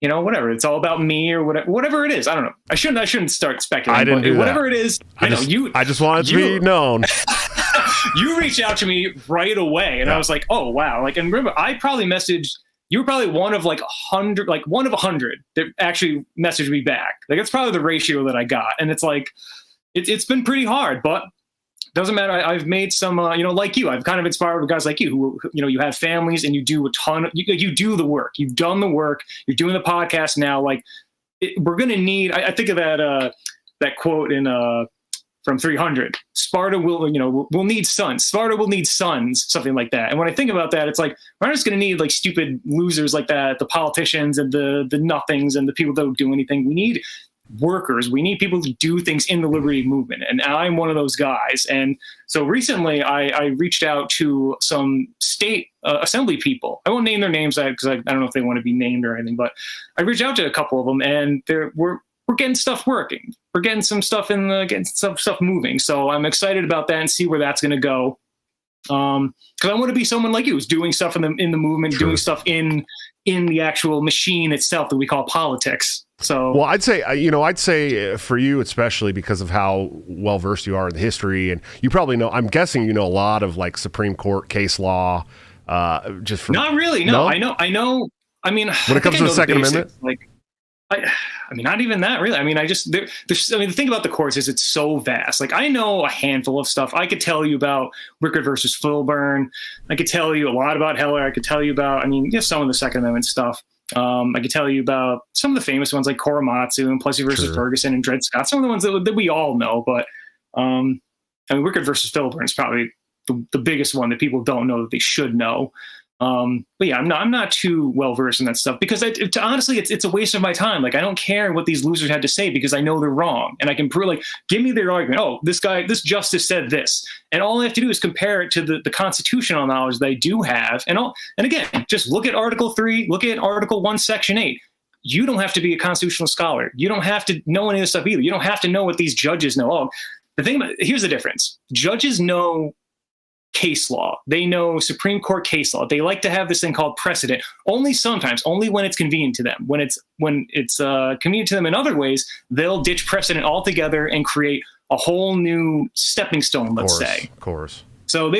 whatever. It's all about me or whatever it is. I don't know. I shouldn't start speculating. I didn't do whatever that. It is. I just wanted to be known. You reached out to me right away, and I was like, "Oh wow!" Like, and remember, I probably messaged you. Were probably one of 100, one of 100 that actually messaged me back. Like, that's probably the ratio that I got, and it's like, it's been pretty hard, but doesn't matter. I've made some, like you. I've kind of inspired with guys like you who, you have families and you do a ton. You do the work. You've done the work. You're doing the podcast now. Like, we're gonna need. I think of that quote in. From 300, Sparta will need sons. Sparta will need sons, something like that. And when I think about that, it's like, we're not just going to need like stupid losers like that, the politicians and the nothings and the people that don't do anything. We need workers. We need people to do things in the liberty movement. And I'm one of those guys. And so recently I reached out to some state assembly people. I won't name their names because I don't know if they want to be named or anything, but I reached out to a couple of them, and we're getting stuff working. We're getting some stuff getting some stuff moving. So I'm excited about that and see where that's going to go. Because I want to be someone like you who's doing stuff in the movement, True. doing stuff in the actual machine itself that we call politics. So, well, I'd say for you, especially because of how well versed you are in the history, and you probably know. I'm guessing you know a lot of like Supreme Court case law. Just from not really. No, I know. I mean, when it comes to the Second Amendment, like. I mean, not even that really. I mean, the thing about the courts is it's so vast. Like, I know a handful of stuff. I could tell you about Rickard versus Filburn. I could tell you a lot about Heller. I could tell you about, some of the Second Amendment stuff. I could tell you about some of the famous ones like Korematsu and Plessy versus Ferguson and Dred Scott. Some of the ones that we all know, but Rickard versus Filburn is probably the biggest one that people don't know that they should know. But yeah, I'm not too well versed in that stuff because honestly, it's a waste of my time. Like, I don't care what these losers had to say because I know they're wrong, and I can prove, like, give me their argument. Oh, this justice said this, and all I have to do is compare it to the constitutional knowledge that I do have. And again, just look at Article 3, look at Article 1, Section 8. You don't have to be a constitutional scholar. You don't have to know any of this stuff either. You don't have to know what these judges know. Oh, here's the difference. Judges know case law. They know Supreme Court case law. They like to have this thing called precedent. Only sometimes, only when it's convenient to them. When it's convenient to them in other ways, they'll ditch precedent altogether and create a whole new stepping stone, let's say. Of course. So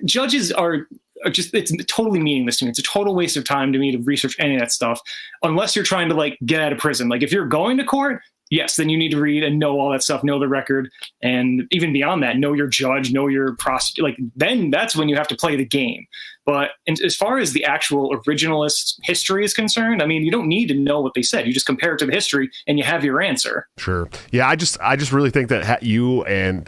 judges are just, it's totally meaningless to me. It's a total waste of time to me to research any of that stuff, unless you're trying to like get out of prison. Like, if you're going to court, yes, then you need to read and know all that stuff, know the record, and even beyond that, know your judge, know your prosecutor. Like, then that's when you have to play the game. But as far as the actual originalist history is concerned, you don't need to know what they said. You just compare it to the history, and you have your answer. Sure. Yeah, I just really think that you and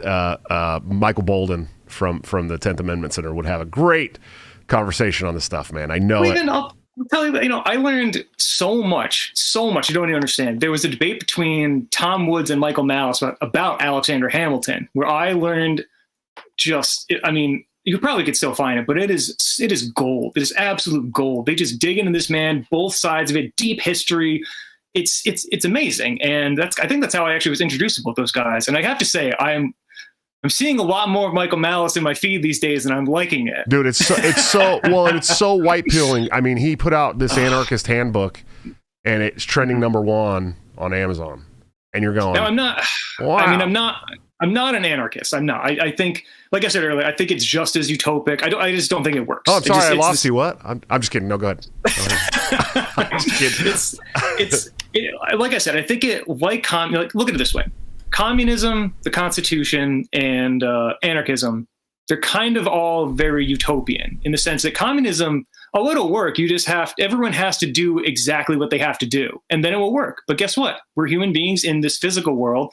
Michael Bolden from the 10th Amendment Center would have a great conversation on this stuff, man. I know it. I'll tell you that, I learned so much you don't even understand. There was a debate between Tom Woods and Michael Malice about Alexander Hamilton, where I learned you probably could still find it, but it is gold. It is absolute gold. They just dig into this man, both sides of it, deep history. It's amazing. And I think that's how I actually was introduced to both those guys. And I have to say, I'm seeing a lot more of Michael Malice in my feed these days, and I'm liking it. Dude, it's so white pilling. He put out this anarchist handbook, and it's trending _1 on Amazon. And you're going, no, I'm not. Wow. I'm not an anarchist. I'm not. I think, like I said earlier, I think it's just as utopic. I just don't think it works. Oh, I'm sorry, I lost you. What? I'm just kidding. No, go ahead. I'm just kidding. Like I said, I think look at it this way. Communism, the Constitution, and anarchism, they're kind of all very utopian in the sense that communism, it'll work. Everyone has to do exactly what they have to do, and then it will work. But guess what? We're human beings in this physical world.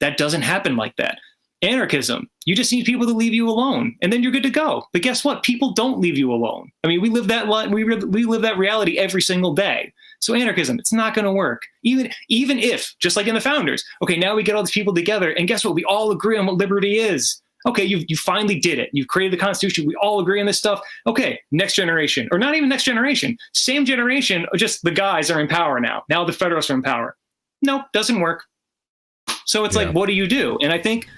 That doesn't happen like that. Anarchism, you just need people to leave you alone, and then you're good to go. But guess what? People don't leave you alone. We live that we live that reality every single day. So anarchism, it's not going to work. Even if, just like in the Founders, okay, now we get all these people together, and guess what? We all agree on what liberty is. Okay, you finally did it. You've created the Constitution. We all agree on this stuff. Okay, next generation, or not even next generation, same generation, just the guys are in power now. Now the Federalists are in power. Nope, doesn't work. So it's like, what do you do? And I think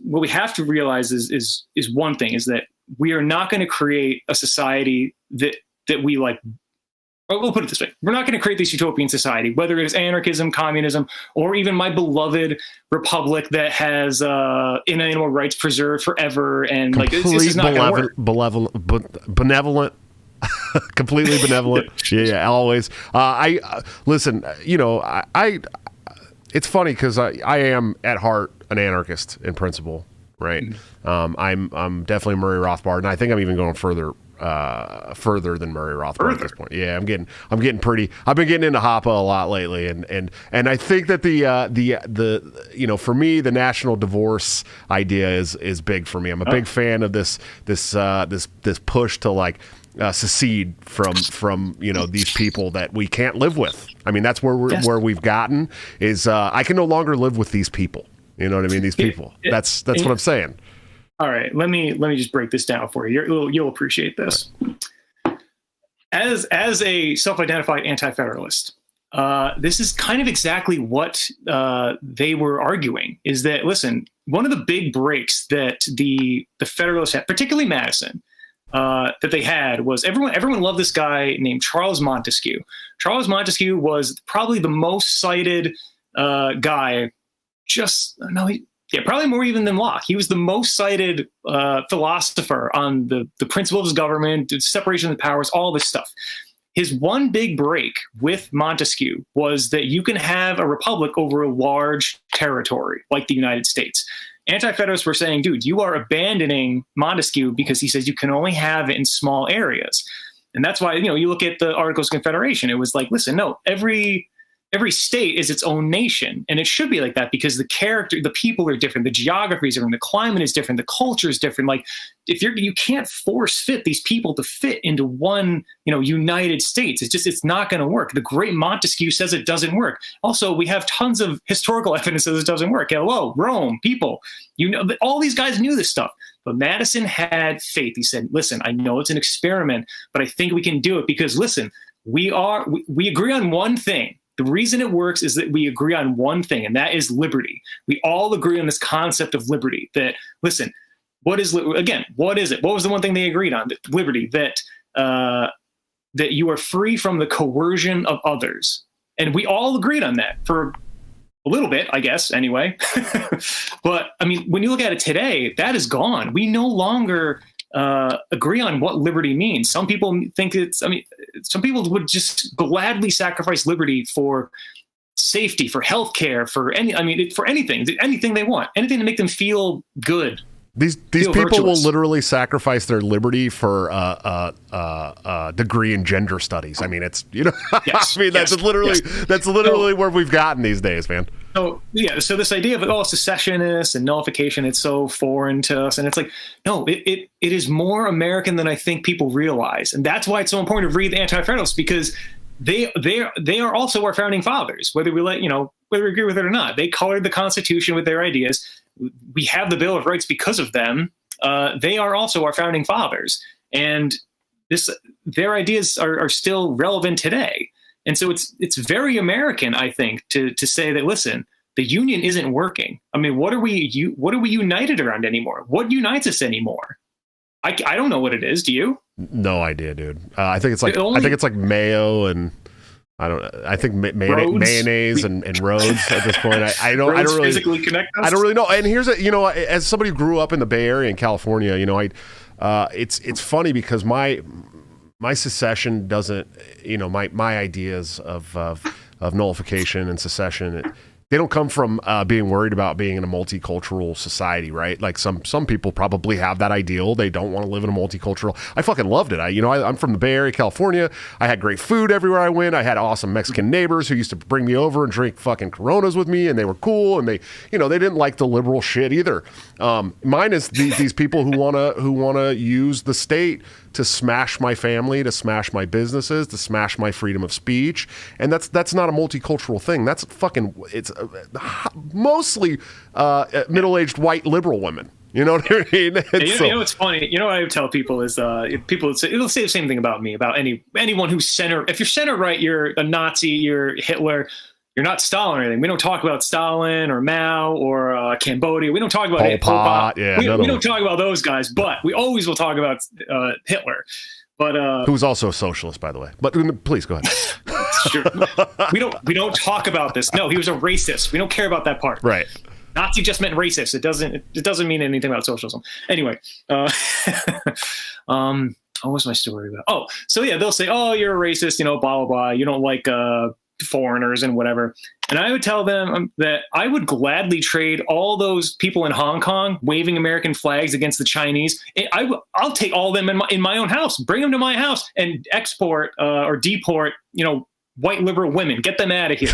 what we have to realize is one thing, is that we are not going to create a society that we like. Or we'll put it this way. We're not going to create this utopian society, whether it is anarchism, communism, or even my beloved republic that has inalienable rights preserved forever. And this is not going to work. Benevolent, completely benevolent. Yeah, always. Listen, it's funny because I am at heart an anarchist in principle. right? I'm definitely Murray Rothbard, and I think I'm even going further than Murray Rothbard at this point. Yeah, I'm getting pretty. I've been getting into Hoppe a lot lately, and I think that the for me, the national divorce idea is big for me. I'm a big fan of this push to like secede from these people that we can't live with. I mean, that's where we've gotten is I can no longer live with these people. You know what I mean? These people. That's what I'm saying. All right, let me just break this down for you. You'll appreciate this. As a self-identified anti-federalist, this is kind of exactly what they were arguing. Is that, listen, one of the big breaks that the Federalists had, particularly Madison, that they had was everyone loved this guy named Charles Montesquieu. Charles Montesquieu was probably the most cited guy. Probably more even than Locke. He was the most cited philosopher on the principles of government, the separation of the powers, all this stuff. His one big break with Montesquieu was that you can have a republic over a large territory like the United States. Anti-Federalists were saying, dude, you are abandoning Montesquieu because he says you can only have it in small areas. And that's why, you look at the Articles of Confederation, it was like, listen, no, every state is its own nation, and it should be like that because the people are different, the geographies are different, the climate is different, the culture is different. Like, if you can't force fit these people to fit into one, United States. It's not going to work. The great Montesquieu says it doesn't work. Also, we have tons of historical evidence that it doesn't work. Hello, Rome, people, all these guys knew this stuff. But Madison had faith. He said, listen, I know it's an experiment, but I think we can do it because, listen, we agree on one thing. The reason it works is that we agree on one thing, and that is liberty. We all agree on this concept of liberty. That, listen, what is it? What was the one thing they agreed on? That liberty, that you are free from the coercion of others. And we all agreed on that for a little bit, I guess, anyway. But, I mean, when you look at it today, that is gone. We no longer agree on what liberty means. Some people think some people would just gladly sacrifice liberty for safety, for healthcare, for anything they want, anything to make them feel good. These people virtuous. Will literally sacrifice their liberty for a degree in gender studies. I mean, it's yes, that's literally where we've gotten these days, man. So this idea of secessionists and nullification, it's so foreign to us, and it's like, no, it is more American than I think people realize, and that's why it's so important to read the Anti-Federalists, because they are also our founding fathers, whether we agree with it or not. They colored the Constitution with their ideas. We have the Bill of Rights because of them. They are also our founding fathers, and their ideas are still relevant today. And so it's very American, I think, to say that, listen, the Union isn't working. I mean, what are we united around anymore? What unites us anymore? I don't know what it is. Do you? No idea, dude. I think it's like mayo and I think mayonnaise and roads at this point. I don't really physically connect us? I don't really know. And here's as somebody who grew up in the Bay Area in California, it's funny because my secession doesn't, my ideas of nullification and secession, they don't come from being worried about being in a multicultural society, right? Like some people probably have that ideal. They don't want to live in a multicultural. I fucking loved it. I'm from the Bay Area, California. I had great food everywhere I went. I had awesome Mexican neighbors who used to bring me over and drink fucking Coronas with me, and they were cool. And they didn't like the liberal shit either. Mine is these people who wanna use the state to smash my family, to smash my businesses, to smash my freedom of speech. And that's not a multicultural thing. That's it's mostly middle-aged white liberal women. You know what I mean? What's funny? What I would tell people is people it'll say the same thing about me, about anyone who's center. If you're center right, you're a Nazi, you're Hitler. You're not Stalin or anything. We don't talk about Stalin or Mao or Cambodia. We don't talk about Pol Pot. Yeah, we don't talk about those guys, but we always will talk about Hitler. But who's also a socialist, by the way. But please go ahead. Sure. We don't talk about this. No, he was a racist. We don't care about that part. Right. Nazi just meant racist. It doesn't mean anything about socialism. Anyway, what was my story about? Oh, so yeah, they'll say, "Oh, you're a racist," blah blah blah. You don't like foreigners and whatever. And I would tell them that I would gladly trade all those people in Hong Kong waving American flags against the Chinese. I'll take all of them in my own house, bring them to my house, and export or deport, white liberal women. Get them out of here.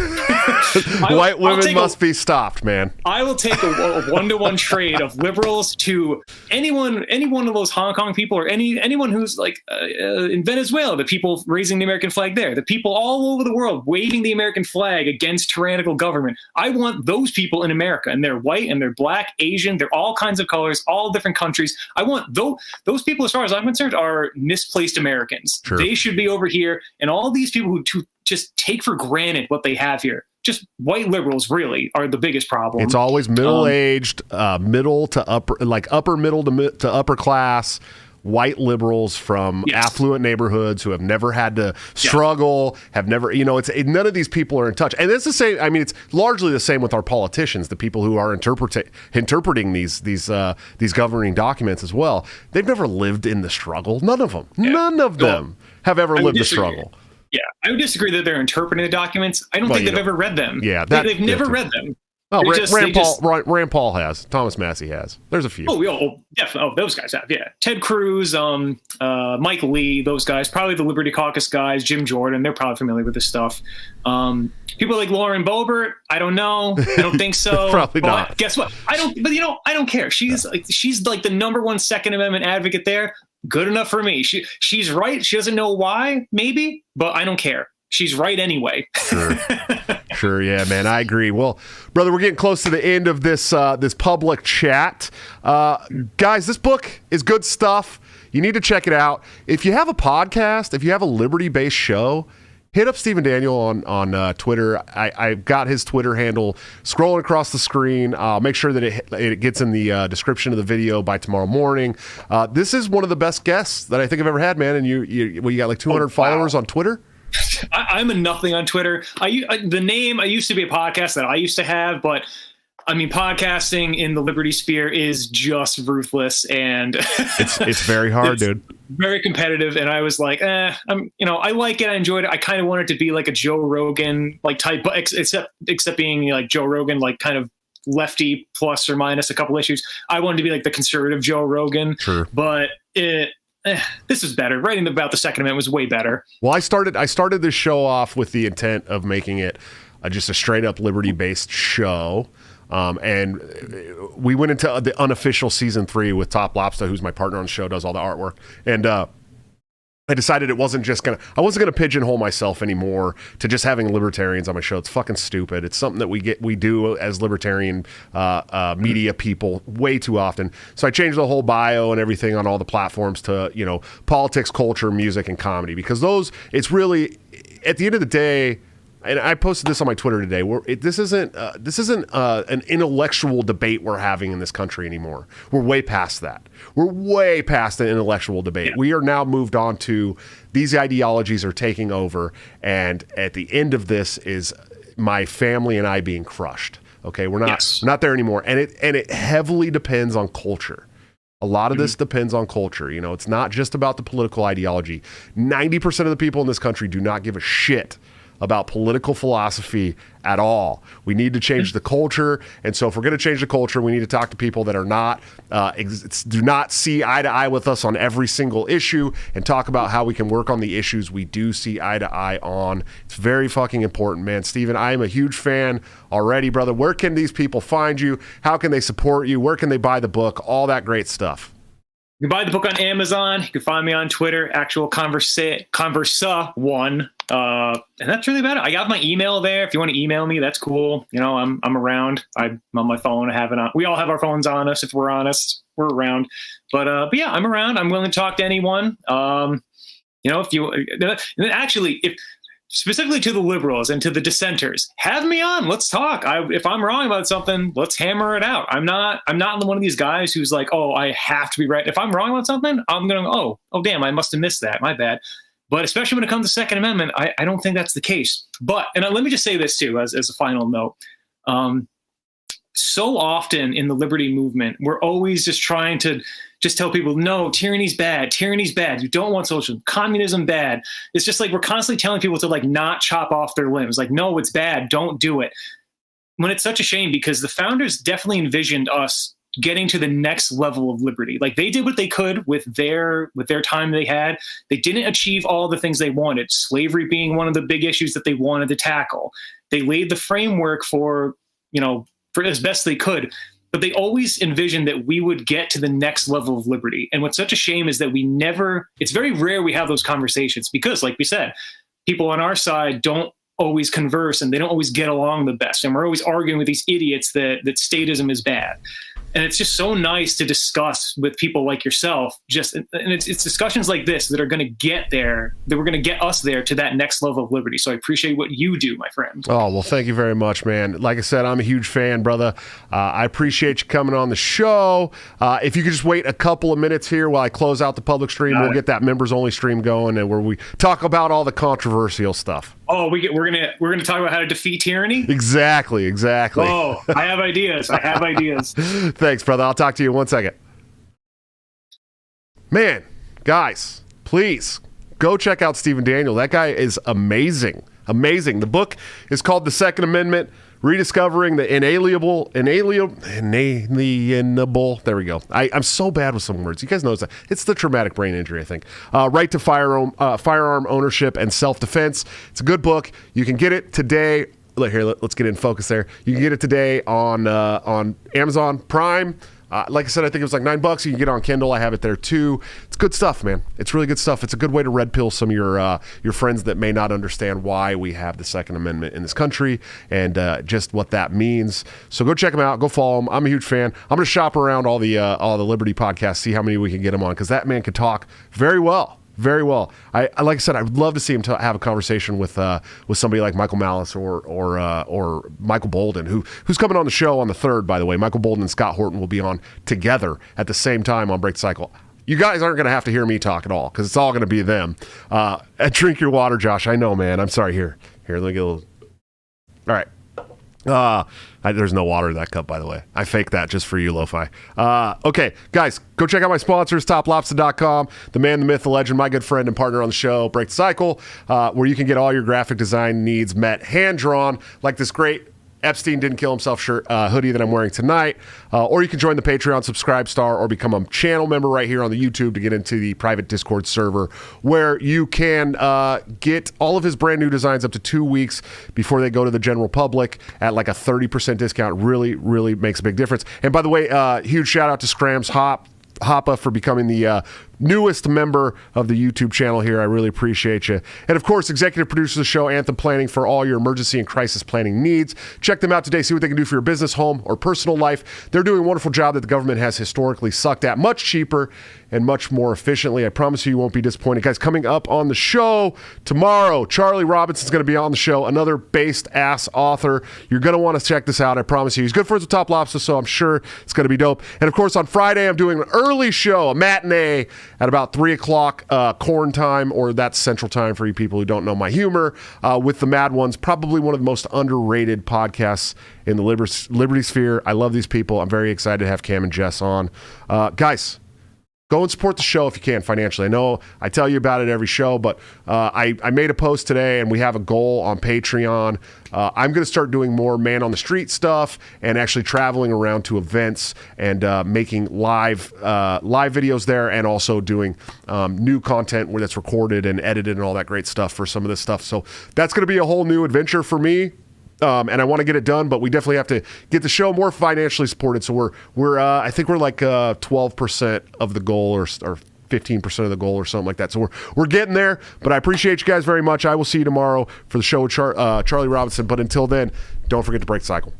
White women must be stopped, man. I will take a one-to-one trade of liberals to any one of those Hong Kong people, or anyone who's like in Venezuela, the people raising the American flag there, the people all over the world waving the American flag against tyrannical government. I want those people in America, and they're white and they're black, Asian, they're all kinds of colors, all different countries. I want those people, as far as I'm concerned, are misplaced Americans. Sure. They should be over here, and all these people who just take for granted what they have here. Just white liberals really are the biggest problem. It's always middle-aged, middle to upper, like upper middle to upper class white liberals from affluent neighborhoods who have never had to struggle, have never, none of these people are in touch. And it's the same. I mean, it's largely the same with our politicians, the people who are interpreting these governing documents as well. They've never lived in the struggle. None of them. Yeah. None of them have ever lived the struggle. Yeah, I would disagree that they're interpreting the documents. I don't think they've ever read them. Yeah, they've never read them. Oh, Rand Paul has. Thomas Massey has. There's a few. Definitely. Oh, those guys have. Yeah, Ted Cruz, Mike Lee, those guys. Probably the Liberty Caucus guys. Jim Jordan. They're probably familiar with this stuff. People like Lauren Boebert. I don't know. I don't think so. Probably not. Guess what? I don't. But I don't care. She's like the number one Second Amendment advocate there. Good enough for me. She's right. She doesn't know why, maybe, but I don't care. She's right anyway. Sure. Yeah, man. I agree. Well, brother, we're getting close to the end of this public chat. Guys, this book is good stuff. You need to check it out. If you have a podcast, if you have a liberty-based show, hit up Stephen Daniel on Twitter. I've got his Twitter handle scrolling across the screen. Make sure that it gets in the description of the video by tomorrow morning. This is one of the best guests that I think I've ever had, man. And you got like 200 followers on Twitter? I'm a nothing on Twitter. I used to be a podcast that I used to have, but I mean, podcasting in the liberty sphere is just ruthless, and it's very hard, dude. Very competitive, and I was like, I like it, I enjoyed it. I kind of wanted to be like a Joe Rogan like type, but except being like Joe Rogan, like kind of lefty plus or minus a couple issues. I wanted to be like the conservative Joe Rogan, sure. But this is better. Writing about the Second Amendment was way better. Well, I started this show off with the intent of making it just a straight up liberty-based show. And we went into the unofficial season 3 with Top Lobster, who's my partner on the show, does all the artwork. And I decided I wasn't gonna pigeonhole myself anymore to just having libertarians on my show. It's fucking stupid. It's something that we do as libertarian media people way too often. So I changed the whole bio and everything on all the platforms to politics, culture, music, and comedy, because it's really, at the end of the day. And I posted this on my Twitter today. This isn't an intellectual debate we're having in this country anymore. We're way past that. We're way past an intellectual debate. Yeah. We are now moved on to these ideologies are taking over, and at the end of this is my family and I being crushed. Okay, we're not there anymore, and it heavily depends on culture. A lot of this depends on culture. It's not just about the political ideology. 90% of the people in this country do not give a shit about political philosophy at all. We need to change the culture, and so if we're going to change the culture, we need to talk to people that are not do not see eye to eye with us on every single issue, and talk about how we can work on the issues we do see eye to eye on. It's very fucking important, man. Steven, I am a huge fan already, brother. Where can these people find you? How can they support you? Where can they buy the book? All that great stuff. You can buy the book on Amazon. You can find me on Twitter, Actual Conversa1. And that's really about it. I got my email there. If you want to email me, that's cool. I'm around. I'm on my phone. We all have our phones on us. If we're honest, we're around. But yeah, I'm around. I'm willing to talk to anyone. If specifically to the liberals and to the dissenters, have me on. Let's talk. If I'm wrong about something, let's hammer it out. I'm not one of these guys who's like, oh, I have to be right. If I'm wrong about something, I'm going to, oh, damn, I must have missed that. My bad. But especially when it comes to Second Amendment, I don't think that's the case. But, and let me just say this too, as a final note. so often in the liberty movement, we're always just trying to just tell people, no, tyranny's bad. Tyranny's bad. You don't want socialism. Communism bad. It's just like we're constantly telling people to like not chop off their limbs. Like, no, it's bad. Don't do it. When it's such a shame, because the founders definitely envisioned us getting to the next level of liberty. Like they did what they could with their time they had. They didn't achieve all the things they wanted. Slavery being one of the big issues that they wanted to tackle. They laid the framework for as best they could, but they always envisioned that we would get to the next level of liberty. And what's such a shame is that it's very rare we have those conversations because, like we said, people on our side don't always converse and they don't always get along the best. And we're always arguing with these idiots that statism is bad. And it's just so nice to discuss with people like yourself. And it's discussions like this that are going to get there, that we're going to get us there to that next level of liberty. So I appreciate what you do, my friend. Oh, well, thank you very much, man. Like I said, I'm a huge fan, brother. I appreciate you coming on the show. If you could just wait a couple of minutes here while I close out the public stream, we'll get that members only stream going and where we talk about all the controversial stuff. Oh, we're gonna talk about how to defeat tyranny? Exactly. Oh, I have ideas. Thanks, brother. I'll talk to you in 1 second. Man, guys, please go check out Stephen Daniel. That guy is amazing. The book is called The Second Amendment: Rediscovering the Inalienable. There we go. I'm so bad with some words. You guys know that. It's the traumatic brain injury, I think. Right to firearm ownership and self-defense. It's a good book. You can get it today. Let's get in focus there. You can get it today on Amazon Prime. Like I said, I think it was like $9. You can get it on Kindle. I have it there too. It's good stuff, man. It's really good stuff. It's a good way to red pill some of your friends that may not understand why we have the Second Amendment in this country and just what that means. So go check them out. Go follow him. I'm a huge fan. I'm going to shop around all the Liberty podcasts, see how many we can get him on, because that man can talk very well. Very well. I like I said, I would love to see him have a conversation with somebody like Michael Malice or Michael Bolden, who's coming on the show on the 3rd, by the way. Michael Bolden and Scott Horton will be on together at the same time on Break the Cycle. You guys aren't going to have to hear me talk at all because it's all going to be them. Drink your water, Josh. I know, man. I'm sorry. Here, let me get a little. All right. There's no water in that cup, by the way. I faked that just for you, Lo-Fi. Okay, guys, go check out my sponsors, toplobster.com, the man, the myth, the legend, my good friend and partner on the show, Break the Cycle, where you can get all your graphic design needs met, hand-drawn, like this great Epstein Didn't Kill Himself shirt, hoodie that I'm wearing tonight. Or you can join the Patreon Subscribe Star or become a channel member right here on the YouTube to get into the private Discord server where you can get all of his brand new designs up to 2 weeks before they go to the general public at like a 30% discount. Really, really makes a big difference. And by the way, huge shout out to Scrams Hoppa for becoming the newest member of the YouTube channel here. I really appreciate you. And of course, executive producer of the show, Anthem Planning, for all your emergency and crisis planning needs. Check them out today. See what they can do for your business, home, or personal life. They're doing a wonderful job that the government has historically sucked at, much cheaper and much more efficiently. I promise you won't be disappointed. Guys, coming up on the show tomorrow, Charlie Robinson's going to be on the show, another based-ass author. You're going to want to check this out, I promise you. He's good friends with Top Lobster, so I'm sure it's going to be dope. And of course, on Friday, I'm doing an early show, a matinee, at about 3 o'clock corn time, or that's Central Time for you people who don't know my humor, with the Mad Ones, probably one of the most underrated podcasts in the Liberty Sphere. I love these people. I'm very excited to have Cam and Jess on. Guys, go and support the show if you can financially. I know I tell you about it every show, but I made a post today, and we have a goal on Patreon. I'm going to start doing more man-on-the-street stuff and actually traveling around to events and making live videos there, and also doing new content where that's recorded and edited and all that great stuff for some of this stuff. So that's going to be a whole new adventure for me. And I want to get it done, but we definitely have to get the show more financially supported. So we're I think we're like 12% of the goal, or 15% of the goal, or something like that. So we're getting there. But I appreciate you guys very much. I will see you tomorrow for the show with Charlie Robinson. But until then, don't forget to break the cycle.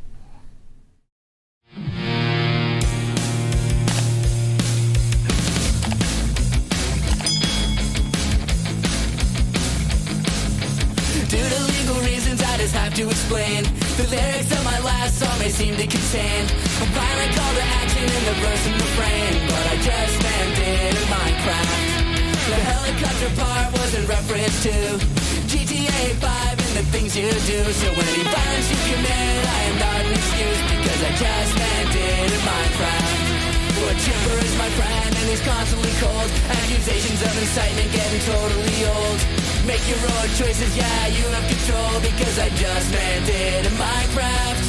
Have to explain the lyrics of my last song may seem to contain a violent call to action in the verse and refrain, but I just ended in Minecraft. The helicopter part was in reference to GTA 5 and the things you do. So any violence you commit, I am not an excuse, because I just meant it in Minecraft. A chipper is my friend and he's constantly cold. Accusations of incitement getting totally old. Make your own choices, yeah, you have control, because I just meant it in Minecraft.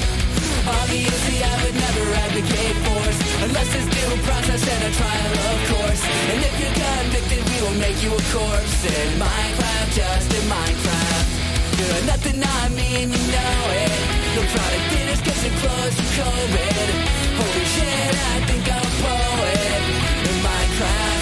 Obviously I would never advocate force, unless there's due process and a trial, of course. And if you're convicted, we will make you a corpse in Minecraft, just in Minecraft. You're nothing, I mean, you know it. No product dinners, cause you're closed for COVID. Holy shit, I think I'm a poet in Minecraft.